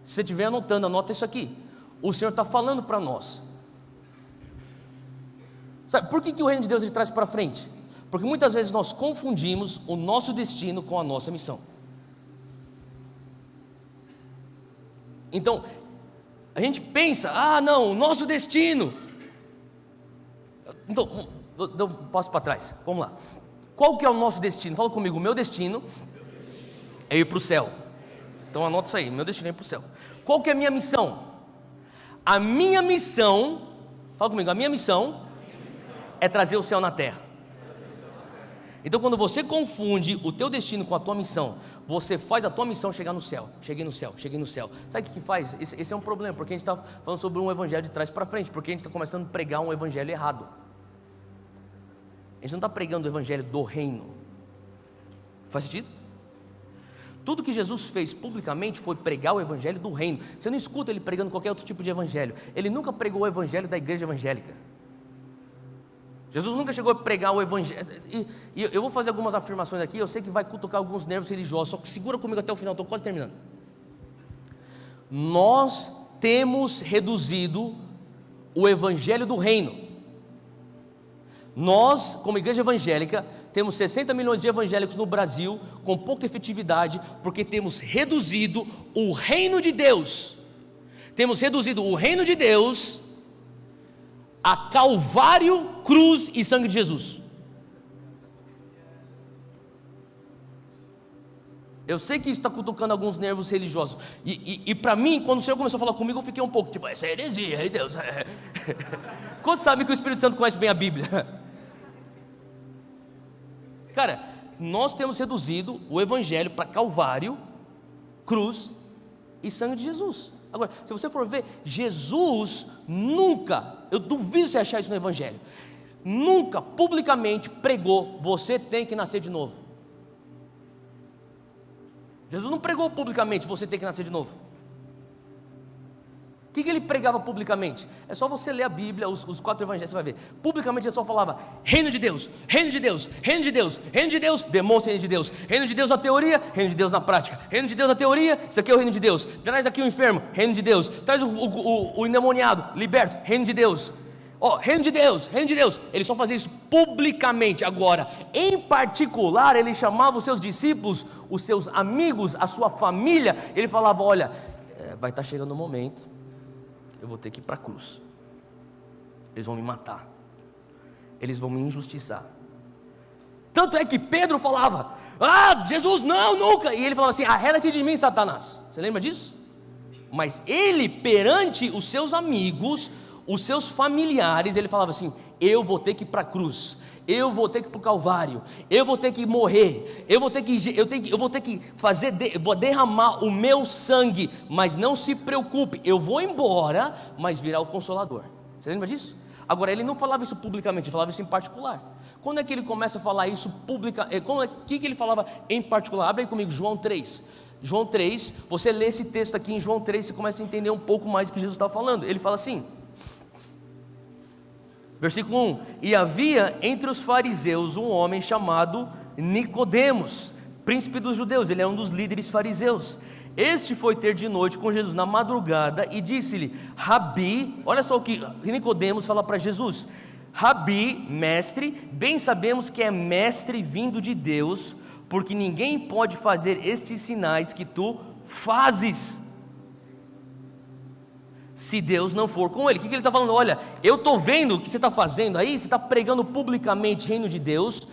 Se você estiver anotando, anota isso aqui. O Senhor está falando para nós. Sabe, por que o reino de Deus é de trás para frente? Porque muitas vezes nós confundimos o nosso destino com a nossa missão. Então a gente pensa, não, o nosso destino. Então, passo para trás, vamos lá. Qual que é o nosso destino? Fala comigo, o meu destino é ir para o céu. Então anota isso aí, meu destino é ir para o céu. Qual que é a minha missão? A minha missão, fala comigo, a minha missão é trazer o céu na terra. Então quando você confunde o teu destino com a tua missão, você faz a tua missão chegar no céu. Cheguei no céu, cheguei no céu. Sabe o que faz? Esse é um problema, porque a gente está falando sobre um evangelho de trás para frente, porque a gente está começando a pregar um evangelho errado. A gente não está pregando o evangelho do reino. Faz sentido? Tudo que Jesus fez publicamente foi pregar o evangelho do reino. Você não escuta ele pregando qualquer outro tipo de evangelho. Ele nunca pregou o evangelho da igreja evangélica. Jesus nunca chegou a pregar o evangelho. E eu vou fazer algumas afirmações aqui, eu sei que vai cutucar alguns nervos religiosos, só que segura comigo até o final, estou quase terminando. Nós temos reduzido o evangelho do reino. Nós, como igreja evangélica, temos 60 milhões de evangélicos no Brasil, com pouca efetividade, porque temos reduzido o reino de Deus. Temos reduzido o reino de Deus a Calvário, cruz e sangue de Jesus. Eu sei que isso está cutucando alguns nervos religiosos. E para mim, quando o Senhor começou a falar comigo, eu fiquei um pouco tipo, essa é heresia, aí Deus. Quantos sabem que o Espírito Santo conhece bem a Bíblia? Cara, nós temos reduzido o Evangelho para Calvário, cruz e sangue de Jesus. Agora, se você for ver, Jesus nunca, eu duvido você achar isso no Evangelho, nunca publicamente pregou, você tem que nascer de novo. Jesus não pregou publicamente, você tem que nascer de novo. O que ele pregava publicamente? É só você ler a Bíblia, os 4 evangelhos, você vai ver. Publicamente ele só falava, reino de Deus, reino de Deus, reino de Deus, reino de Deus, demonstra o reino de Deus. Reino de Deus na teoria, reino de Deus na prática. Reino de Deus na teoria, isso aqui é o reino de Deus. Traz aqui o enfermo, reino de Deus. Traz o endemoniado, liberto, reino de Deus. Reino de Deus, reino de Deus. Ele só fazia isso publicamente. Agora, em particular, ele chamava os seus discípulos, os seus amigos, a sua família. Ele falava, olha, vai estar chegando o momento, eu vou ter que ir para a cruz. Eles vão me matar, eles vão me injustiçar. Tanto é que Pedro falava, Jesus não, nunca. E ele falava assim, arreda-te de mim, Satanás. Você lembra disso? Mas ele, perante os seus amigos, os seus familiares, ele falava assim, eu vou ter que ir para a cruz, eu vou ter que ir para o Calvário, eu vou ter que morrer, eu vou ter que vou derramar o meu sangue, mas não se preocupe, eu vou embora, mas virá o Consolador. Você lembra disso? Agora, ele não falava isso publicamente, ele falava isso em particular. Quando é que ele começa a falar isso publicamente? O que ele falava em particular? Abre aí comigo, João 3. João 3, você lê esse texto aqui em João 3, você começa a entender um pouco mais do que Jesus está falando. Ele fala assim, versículo 1, e havia entre os fariseus um homem chamado Nicodemos, príncipe dos judeus, ele é um dos líderes fariseus. Este foi ter de noite com Jesus na madrugada e disse-lhe, Rabi, olha só o que Nicodemos fala para Jesus, Rabi, mestre, bem sabemos que é mestre vindo de Deus, porque ninguém pode fazer estes sinais que tu fazes, se Deus não for com ele. O que ele está falando? Olha, eu estou vendo o que você está fazendo aí, você está pregando publicamente reino de Deus,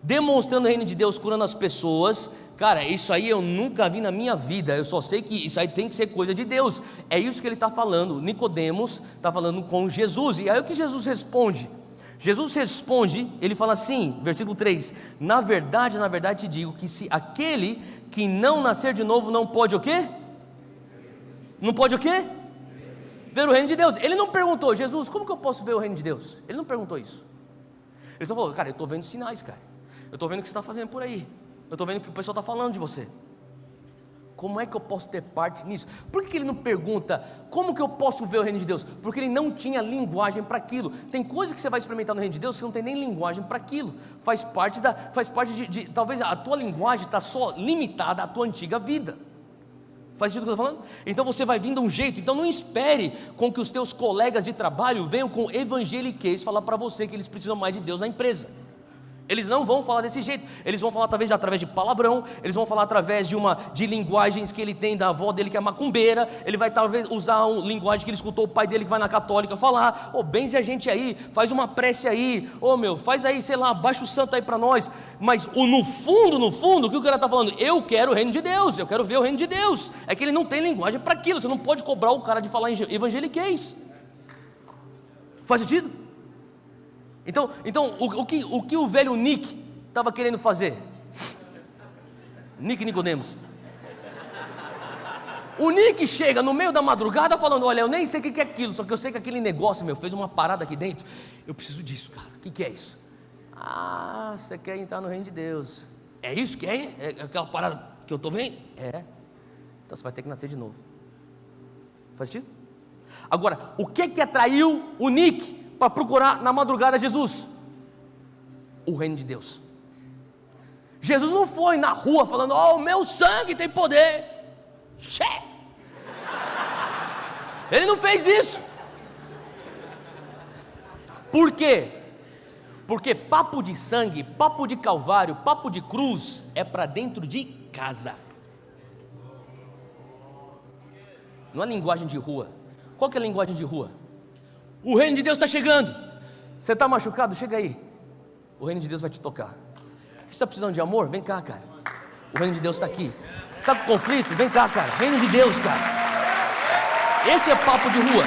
demonstrando o reino de Deus, curando as pessoas. Cara, isso aí eu nunca vi na minha vida, eu só sei que isso aí tem que ser coisa de Deus. É isso que ele está falando. Nicodemos está falando com Jesus. E aí o que Jesus responde? Jesus responde, ele fala assim, versículo 3, na verdade te digo que se aquele que não nascer de novo não pode o quê? Não pode o quê? Ver o reino de Deus. Ele não perguntou, Jesus, como que eu posso ver o reino de Deus? Ele não perguntou isso. Ele só falou, cara, eu estou vendo sinais, cara. Eu estou vendo o que você está fazendo por aí. Eu estou vendo o que o pessoal está falando de você. Como é que eu posso ter parte nisso? Por que ele não pergunta, como que eu posso ver o reino de Deus? Porque ele não tinha linguagem para aquilo. Tem coisas que você vai experimentar no reino de Deus, você não tem nem linguagem para aquilo. Faz parte de talvez a tua linguagem está só limitada à tua antiga vida. Faz sentido o que eu estou falando? Então você vai vir de um jeito. Então não espere com que os teus colegas de trabalho venham com evangeliquez falar para você que eles precisam mais de Deus na empresa. Eles não vão falar desse jeito. Eles vão falar talvez através de palavrão. Eles vão falar através de linguagens que ele tem da avó dele que é macumbeira. Ele vai talvez usar uma linguagem que ele escutou o pai dele que vai na católica falar. Benze a gente aí, faz uma prece aí. Faz aí, sei lá, baixa o santo aí para nós. Mas no fundo, o que o cara está falando? Eu quero o reino de Deus, eu quero ver o reino de Deus. É que ele não tem linguagem para aquilo. Você não pode cobrar o cara de falar em evangeliquez. Faz sentido? Então o que o velho Nick estava querendo fazer? Nicodemos. O Nick chega no meio da madrugada falando, olha, eu nem sei o que é aquilo, só que eu sei que aquele negócio, fez uma parada aqui dentro. Eu preciso disso, cara. O que é isso? Você quer entrar no reino de Deus. É isso que é? É aquela parada que eu estou vendo? É. Então você vai ter que nascer de novo. Faz sentido? Agora, o que atraiu o Nick para procurar na madrugada Jesus? O reino de Deus. Jesus não foi na rua falando, o meu sangue tem poder. Ele não fez isso. Por quê? Porque papo de sangue, papo de calvário, papo de cruz é para dentro de casa. Não é linguagem de rua. Qual que é a linguagem de rua? O reino de Deus está chegando. Você está machucado? Chega aí. O reino de Deus vai te tocar. Você está precisando de amor? Vem cá, cara. O reino de Deus está aqui. Você está com conflito? Vem cá, cara. Reino de Deus, cara. Esse é papo de rua.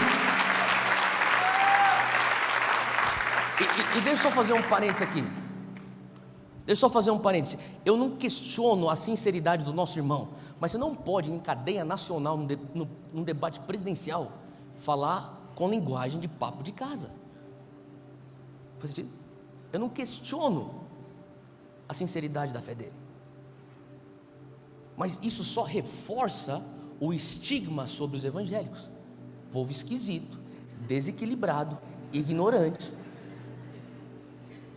E deixa eu só fazer um parênteses aqui. Deixa eu só fazer um parênteses. Eu não questiono a sinceridade do nosso irmão, mas você não pode, em cadeia nacional, num debate presidencial, falar com linguagem de papo de casa. Faz sentido? Eu não questiono a sinceridade da fé dele, mas isso só reforça o estigma sobre os evangélicos. Povo esquisito, desequilibrado, ignorante.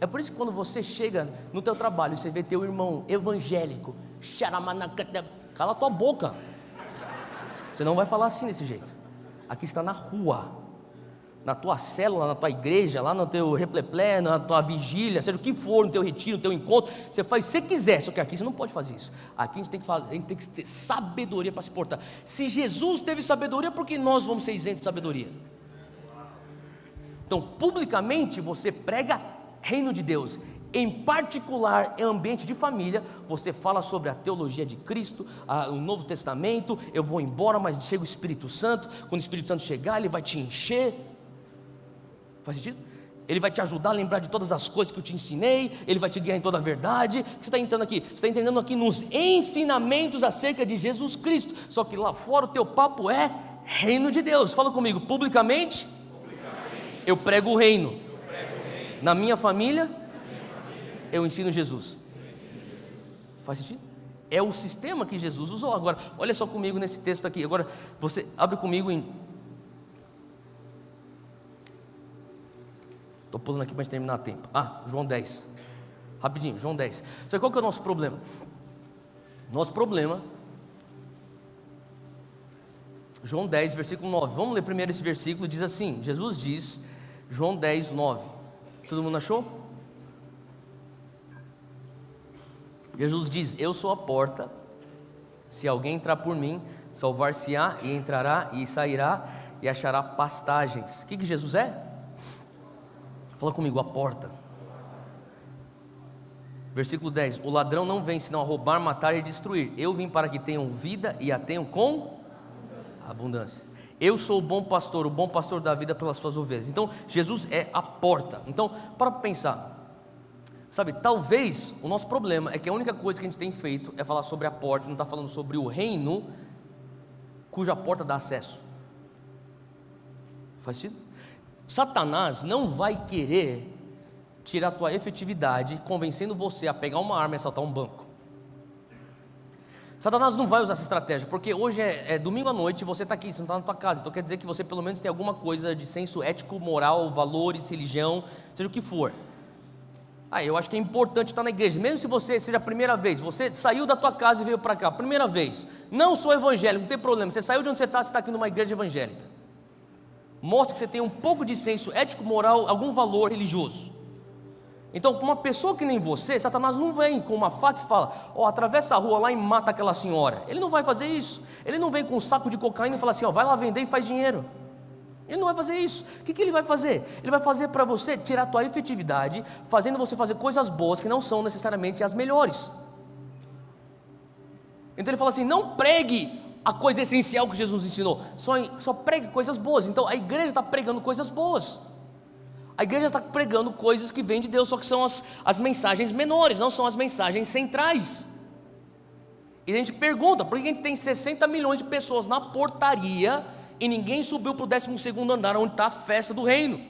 É por isso que quando você chega no teu trabalho e você vê teu irmão evangélico, cala tua boca. Você não vai falar assim desse jeito. Aqui está na rua, na tua célula, na tua igreja, lá no teu repleplé, na tua vigília, seja o que for, no teu retiro, no teu encontro, você faz se você quiser, só que aqui você não pode fazer isso. Aqui a gente tem que ter sabedoria para se portar. Se Jesus teve sabedoria, por que nós vamos ser isentos de sabedoria? Então, publicamente, você prega reino de Deus, em particular em ambiente de família, você fala sobre a teologia de Cristo, o Novo Testamento. Eu vou embora, mas chega o Espírito Santo. Quando o Espírito Santo chegar, ele vai te encher. Faz sentido? Ele vai te ajudar a lembrar de todas as coisas que eu te ensinei. Ele vai te guiar em toda a verdade. O que você está entendendo aqui? Você está entendendo aqui nos ensinamentos acerca de Jesus Cristo. Só que lá fora o teu papo é reino de Deus. Fala comigo, publicamente. Eu prego o reino. Na minha família, eu ensino Jesus. Faz sentido? É o sistema que Jesus usou. Agora, olha só comigo nesse texto aqui. Agora, você abre comigo em... Estou pulando aqui para a gente terminar a tempo. João 10. Rapidinho, João 10. Sabe qual que é o nosso problema? Nosso problema... João 10, versículo 9. Vamos ler primeiro esse versículo. Diz assim, Jesus diz, João 10, 9. Todo mundo achou? Jesus diz: eu sou a porta. Se alguém entrar por mim, salvar-se-á, e entrará e sairá e achará pastagens. O que Jesus é? Fala comigo, a porta. Versículo 10: o ladrão não vem senão a roubar, matar e destruir. Eu vim para que tenham vida e a tenham com abundância. Eu sou o bom pastor dá a vida pelas suas ovelhas. Então, Jesus é a porta. Então, para pensar, sabe, talvez o nosso problema é que a única coisa que a gente tem feito é falar sobre a porta, não está falando sobre o reino, cuja porta dá acesso. Faz sentido? Satanás não vai querer tirar a tua efetividade, convencendo você a pegar uma arma e assaltar um banco. Satanás não vai usar essa estratégia, porque hoje é domingo à noite e você está aqui, você não está na tua casa. Então quer dizer que você pelo menos tem alguma coisa de senso ético, moral, valores, religião, seja o que for. Eu acho que é importante estar na igreja, mesmo se você seja a primeira vez. Você saiu da tua casa e veio para cá, primeira vez. Não sou evangélico, não tem problema. Você saiu de onde você está aqui numa igreja evangélica. Mostra que você tem um pouco de senso ético, moral, algum valor religioso. Então, com uma pessoa que nem você, Satanás não vem com uma faca e fala: atravessa a rua lá e mata aquela senhora. Ele não vai fazer isso. Ele não vem com um saco de cocaína e fala assim: vai lá vender e faz dinheiro. Ele não vai fazer isso. O que ele vai fazer? Ele vai fazer para você tirar a tua efetividade, fazendo você fazer coisas boas que não são necessariamente as melhores. Então ele fala assim: não pregue a coisa essencial que Jesus nos ensinou, só pregue coisas boas. Então a igreja está pregando coisas boas. A igreja está pregando coisas que vêm de Deus, só que são as mensagens menores, não são as mensagens centrais. E a gente pergunta: por que a gente tem 60 milhões de pessoas na portaria e ninguém subiu para o 12º andar, onde está a festa do reino?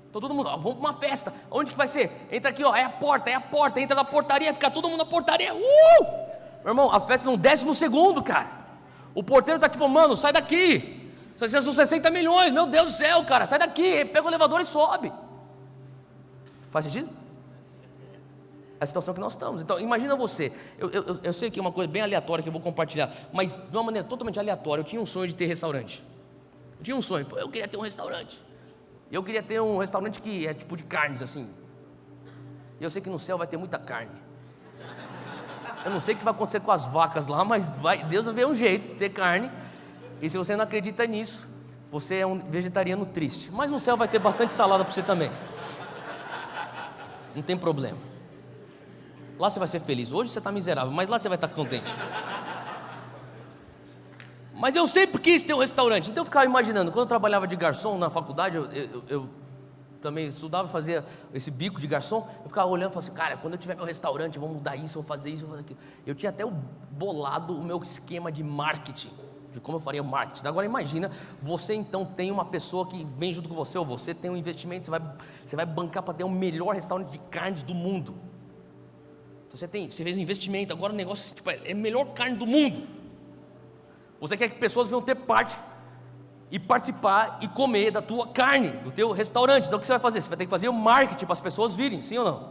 Então todo mundo: vamos para uma festa. Onde que vai ser? Entra aqui, é a porta, entra na portaria, fica todo mundo na portaria. Meu irmão, a festa é no 12º, cara. O porteiro está tipo: mano, sai daqui. Vocês são 60 milhões, meu Deus do céu, cara, sai daqui, pega o elevador e sobe. Faz sentido? É a situação que nós estamos. Então imagina você, eu sei que é uma coisa bem aleatória que eu vou compartilhar, mas de uma maneira totalmente aleatória. Eu tinha um sonho de ter restaurante. Eu tinha um sonho, eu queria ter um restaurante. Eu queria ter um restaurante que é tipo de carnes assim. E eu sei que no céu vai ter muita carne. Eu não sei o que vai acontecer com as vacas lá, mas Deus vai ver um jeito de ter carne. E se você não acredita nisso, você é um vegetariano triste. Mas no céu vai ter bastante salada para você também. Não tem problema. Lá você vai ser feliz. Hoje você está miserável, mas lá você vai estar contente. Mas eu sempre quis ter um restaurante. Então eu ficava imaginando, quando eu trabalhava de garçom na faculdade, eu também estudava, fazia esse bico de garçom. Eu ficava olhando e falava assim, cara, quando eu tiver meu restaurante, eu vou mudar isso, eu vou fazer isso, eu vou fazer aquilo. Eu tinha até bolado o meu esquema de marketing, de como eu faria o marketing. Agora imagina, você então tem uma pessoa que vem junto com você, ou você tem um investimento, você vai bancar para ter o melhor restaurante de carnes do mundo. Então você fez um investimento, agora o negócio tipo, é a melhor carne do mundo. Você quer que pessoas venham ter parte e participar e comer da tua carne, do teu restaurante. Então o que você vai fazer? Você vai ter que fazer o marketing para as pessoas virem, sim ou não?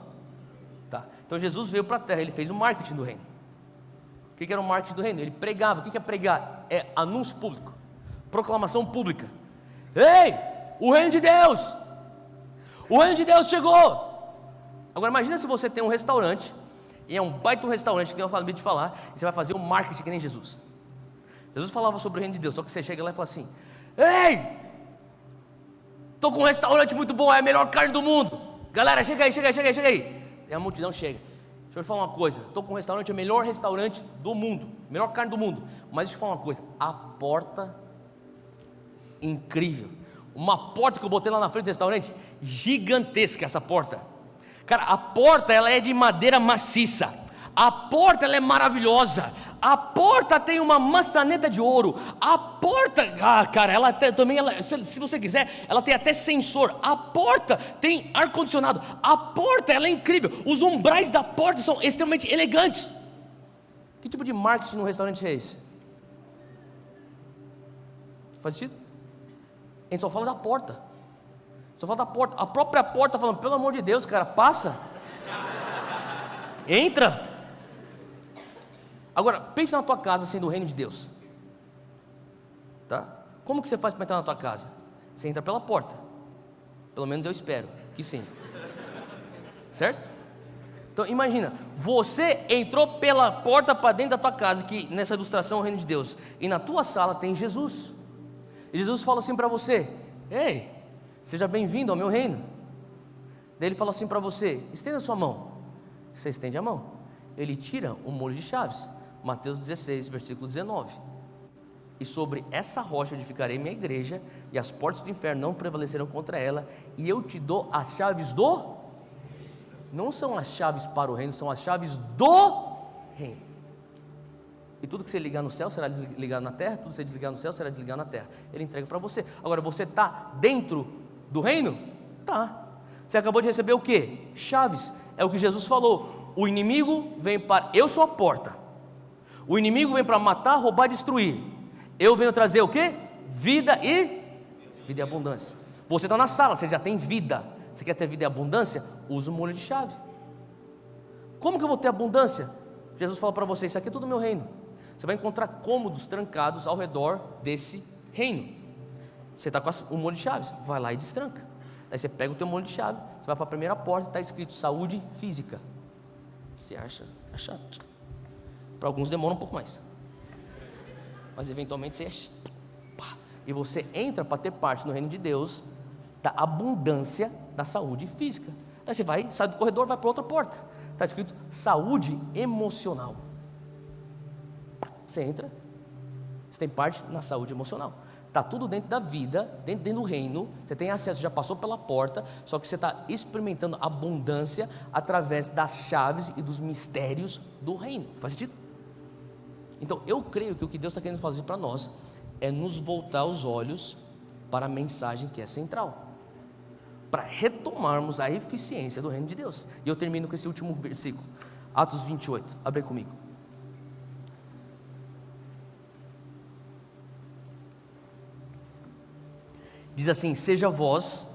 Tá. Então Jesus veio para a terra, ele fez o marketing do reino. O que era o marketing do reino? Ele pregava. O que é pregar? É anúncio público, proclamação pública. Ei, o reino de Deus! O reino de Deus chegou! Agora imagina se você tem um restaurante, e é um baita restaurante que eu acabei de falar, e você vai fazer o marketing que nem Jesus. Jesus falava sobre o reino de Deus, só que você chega lá e fala assim: ei, estou com um restaurante muito bom, é a melhor carne do mundo. Galera, chega aí. E a multidão chega. Deixa eu falar uma coisa, estou com um restaurante, é o melhor restaurante do mundo, melhor carne do mundo. Mas deixa eu falar uma coisa, a porta, incrível. Uma porta que eu botei lá na frente do restaurante, gigantesca essa porta. Cara, a porta ela é de madeira maciça. A porta ela é maravilhosa. A porta tem uma maçaneta de ouro. A porta, cara, ela também, se você quiser, ela tem até sensor. A porta tem ar-condicionado. A porta, ela é incrível. Os umbrais da porta são extremamente elegantes. Que tipo de marketing no restaurante é esse? Faz sentido? A gente só fala da porta. Só fala da porta. A própria porta falando, pelo amor de Deus, cara, passa. Entra. Agora, pense na tua casa sendo o reino de Deus, tá? Como que você faz para entrar na tua casa? Você entra pela porta, pelo menos eu espero que sim, certo? Então imagina, você entrou pela porta para dentro da tua casa, que nessa ilustração é o reino de Deus, e na tua sala tem Jesus, e Jesus fala assim para você: ei, seja bem-vindo ao meu reino. Daí ele fala assim para você: estenda a sua mão. Você estende a mão, ele tira o molho de chaves. Mateus 16, versículo 19. E sobre essa rocha edificarei minha igreja, e as portas do inferno não prevalecerão contra ela, e eu te dou as chaves do... Não são as chaves para o reino, são as chaves do reino. E tudo que você ligar no céu será desligado na terra, tudo que você desligar no céu será desligado na terra. Ele entrega para você. Agora, você está dentro do reino? Tá. Você acabou de receber o quê? Chaves. É o que Jesus falou: o inimigo vem para... Eu sou a porta. O inimigo vem para matar, roubar e destruir. Eu venho trazer o quê? Vida e abundância. Você está na sala, você já tem vida. Você quer ter vida e abundância? Usa o molho de chave. Como que eu vou ter abundância? Jesus fala para você: isso aqui é tudo meu reino. Você vai encontrar cômodos trancados ao redor desse reino. Você está com o molho de chaves, vai lá e destranca. Aí você pega o teu molho de chave, você vai para a primeira porta, está escrito saúde física. Você acha chato. Para alguns demora um pouco mais, mas eventualmente você e você entra para ter parte no reino de Deus, da abundância da saúde física. Aí você vai, sai do corredor, vai para outra porta, está escrito saúde emocional. Você entra, você tem parte na saúde emocional. Está tudo dentro da vida, dentro do reino. Você tem acesso, já passou pela porta. Só que você está experimentando abundância através das chaves e dos mistérios do reino. Faz sentido? Então eu creio que o que Deus está querendo fazer para nós é nos voltar os olhos para a mensagem que é central, para retomarmos a eficiência do reino de Deus. E eu termino com esse último versículo, Atos 28, abre aí comigo. Diz assim: seja vós,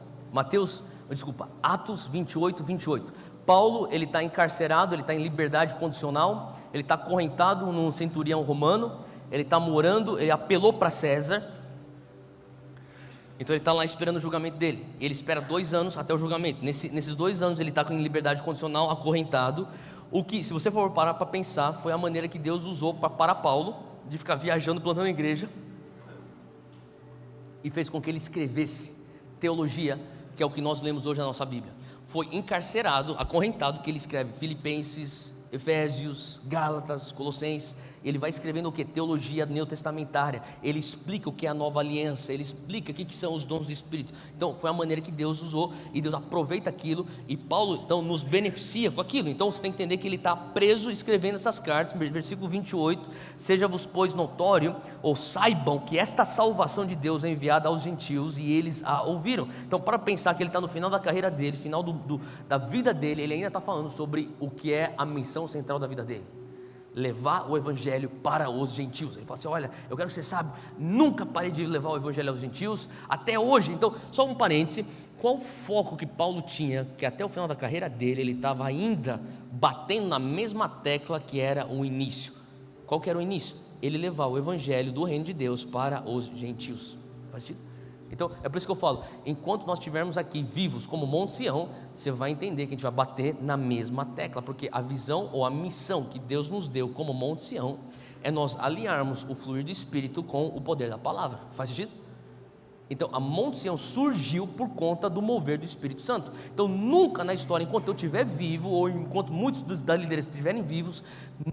Atos 28, 28. Paulo, ele está encarcerado, ele está em liberdade condicional, ele está acorrentado num centurião romano, ele está morando, ele apelou para César, então ele está lá esperando o julgamento dele. Ele espera 2 anos até o julgamento. Nesses 2 anos ele está em liberdade condicional, acorrentado. O que, se você for parar para pensar, foi a maneira que Deus usou para Paulo, de ficar viajando, plantando igreja, e fez com que ele escrevesse teologia, que é o que nós lemos hoje na nossa Bíblia. Foi encarcerado, acorrentado, que ele escreve Filipenses, Efésios, Gálatas, Colossenses. Ele vai escrevendo o que? Teologia neotestamentária. Ele explica o que é a nova aliança, ele explica o que são os dons do Espírito. Então foi a maneira que Deus usou, e Deus aproveita aquilo, e Paulo então nos beneficia com aquilo. Então você tem que entender que ele está preso escrevendo essas cartas. Versículo 28: seja-vos pois notório, ou saibam que esta salvação de Deus é enviada aos gentios, e eles a ouviram. Então, para pensar que ele está no final da carreira dele, final da vida dele, ele ainda está falando sobre o que é a missão central da vida dele: levar o evangelho para os gentios. Ele fala assim: olha, eu quero que você saiba, nunca parei de levar o evangelho aos gentios até hoje. Então, só um parêntese: qual o foco que Paulo tinha, que até o final da carreira dele, ele estava ainda batendo na mesma tecla que era o início? Qual que era o início? Ele levar o evangelho do reino de Deus para os gentios. Faz sentido? Então, é por isso que eu falo, enquanto nós estivermos aqui vivos como Monte Sião, você vai entender que a gente vai bater na mesma tecla, porque a visão ou a missão que Deus nos deu como Monte Sião é nós alinharmos o fluir do Espírito com o poder da palavra. Faz sentido? Então, a Monte Sião surgiu por conta do mover do Espírito Santo. Então, nunca na história, enquanto eu estiver vivo, ou enquanto muitos da liderança estiverem vivos,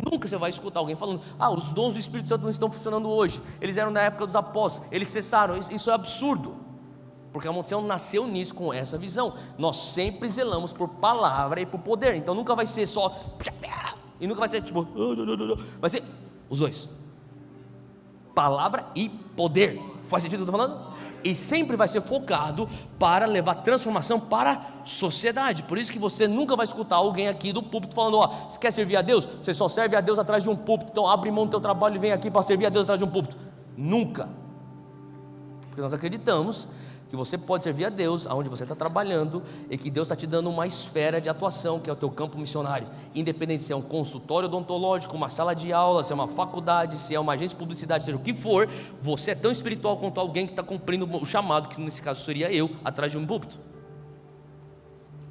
nunca você vai escutar alguém falando: os dons do Espírito Santo não estão funcionando hoje, eles eram na época dos apóstolos, eles cessaram. Isso é absurdo, porque a Monte Sião nasceu nisso, com essa visão. Nós sempre zelamos por palavra e por poder. Então, nunca vai ser só, e nunca vai ser tipo, vai ser os dois, palavra e poder. Faz sentido o que eu estou falando? E sempre vai ser focado para levar transformação para a sociedade. Por isso que você nunca vai escutar alguém aqui do púlpito falando: você quer servir a Deus? Você só serve a Deus atrás de um púlpito, então abre mão do teu trabalho e vem aqui para servir a Deus atrás de um púlpito. Nunca. Porque nós acreditamos que você pode servir a Deus aonde você está trabalhando, e que Deus está te dando uma esfera de atuação, que é o teu campo missionário, independente se é um consultório odontológico, uma sala de aula, se é uma faculdade, se é uma agência de publicidade, seja o que for, você é tão espiritual quanto alguém que está cumprindo o chamado, que nesse caso seria eu, atrás de um púlpito.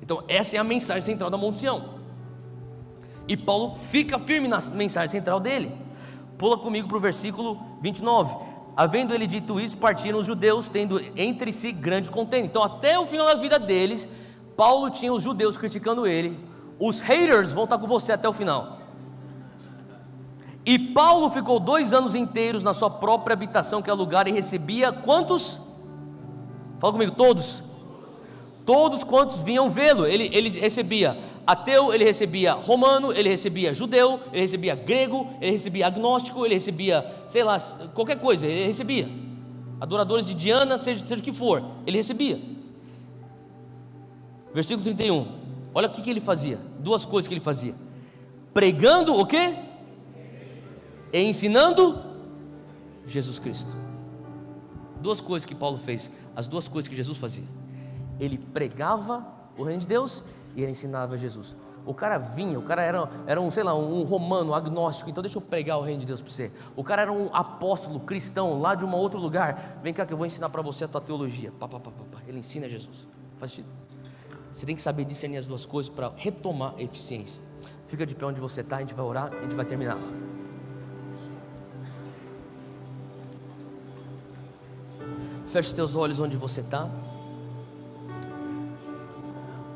Então essa é a mensagem central da Monte Sião, e Paulo fica firme na mensagem central dele. Pula comigo para o versículo 29. Havendo ele dito isso, partiram os judeus, tendo entre si grande contenda. Então, até o final da vida deles, Paulo tinha os judeus criticando ele. Os haters vão estar com você até o final. E Paulo ficou 2 anos inteiros na sua própria habitação que alugara, e recebia quantos? Fala comigo, todos. Todos quantos vinham vê-lo. Ele recebia ateu, ele recebia romano, ele recebia judeu, ele recebia grego, ele recebia agnóstico, ele recebia, sei lá, qualquer coisa, ele recebia. Adoradores de Diana, seja o que for, ele recebia. Versículo 31, olha o que ele fazia, 2 coisas que ele fazia: pregando o quê? E ensinando Jesus Cristo. 2 coisas que Paulo fez, as 2 coisas que Jesus fazia: ele pregava o reino de Deus e ele ensinava Jesus. O cara vinha, o cara era um, sei lá, um romano, agnóstico, então deixa eu pregar o reino de Deus para você. O cara era um apóstolo cristão lá de um outro lugar: vem cá que eu vou ensinar para você a tua teologia. Ele ensina Jesus. Faz sentido? Você tem que saber discernir as 2 coisas para retomar a eficiência. Fica de pé onde você está, a gente vai orar, a gente vai terminar. Feche os teus olhos onde você está.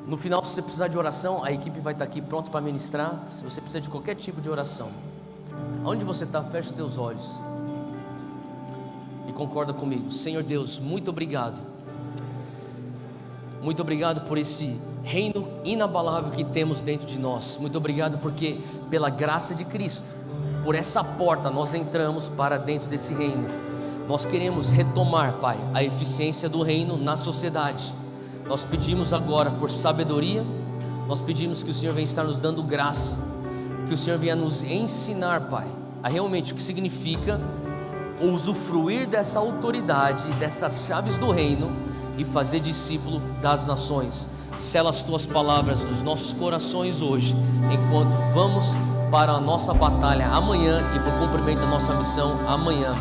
No final, se você precisar de oração, a equipe vai estar aqui pronta para ministrar. Se você precisa de qualquer tipo de oração, onde você está, feche os teus olhos e concorda comigo. Senhor Deus, muito obrigado. Muito obrigado por esse reino inabalável que temos dentro de nós. Muito obrigado porque pela graça de Cristo, por essa porta nós entramos para dentro desse reino. Nós queremos retomar, Pai, a eficiência do reino na sociedade. Nós pedimos agora por sabedoria, nós pedimos que o Senhor venha estar nos dando graça, que o Senhor venha nos ensinar, Pai, a realmente o que significa usufruir dessa autoridade, dessas chaves do reino e fazer discípulo das nações. Sela as tuas palavras nos nossos corações hoje, enquanto vamos para a nossa batalha amanhã e para o cumprimento da nossa missão amanhã.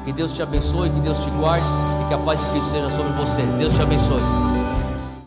Que Deus te abençoe, que Deus te guarde e que a paz de Cristo seja sobre você. Deus te abençoe.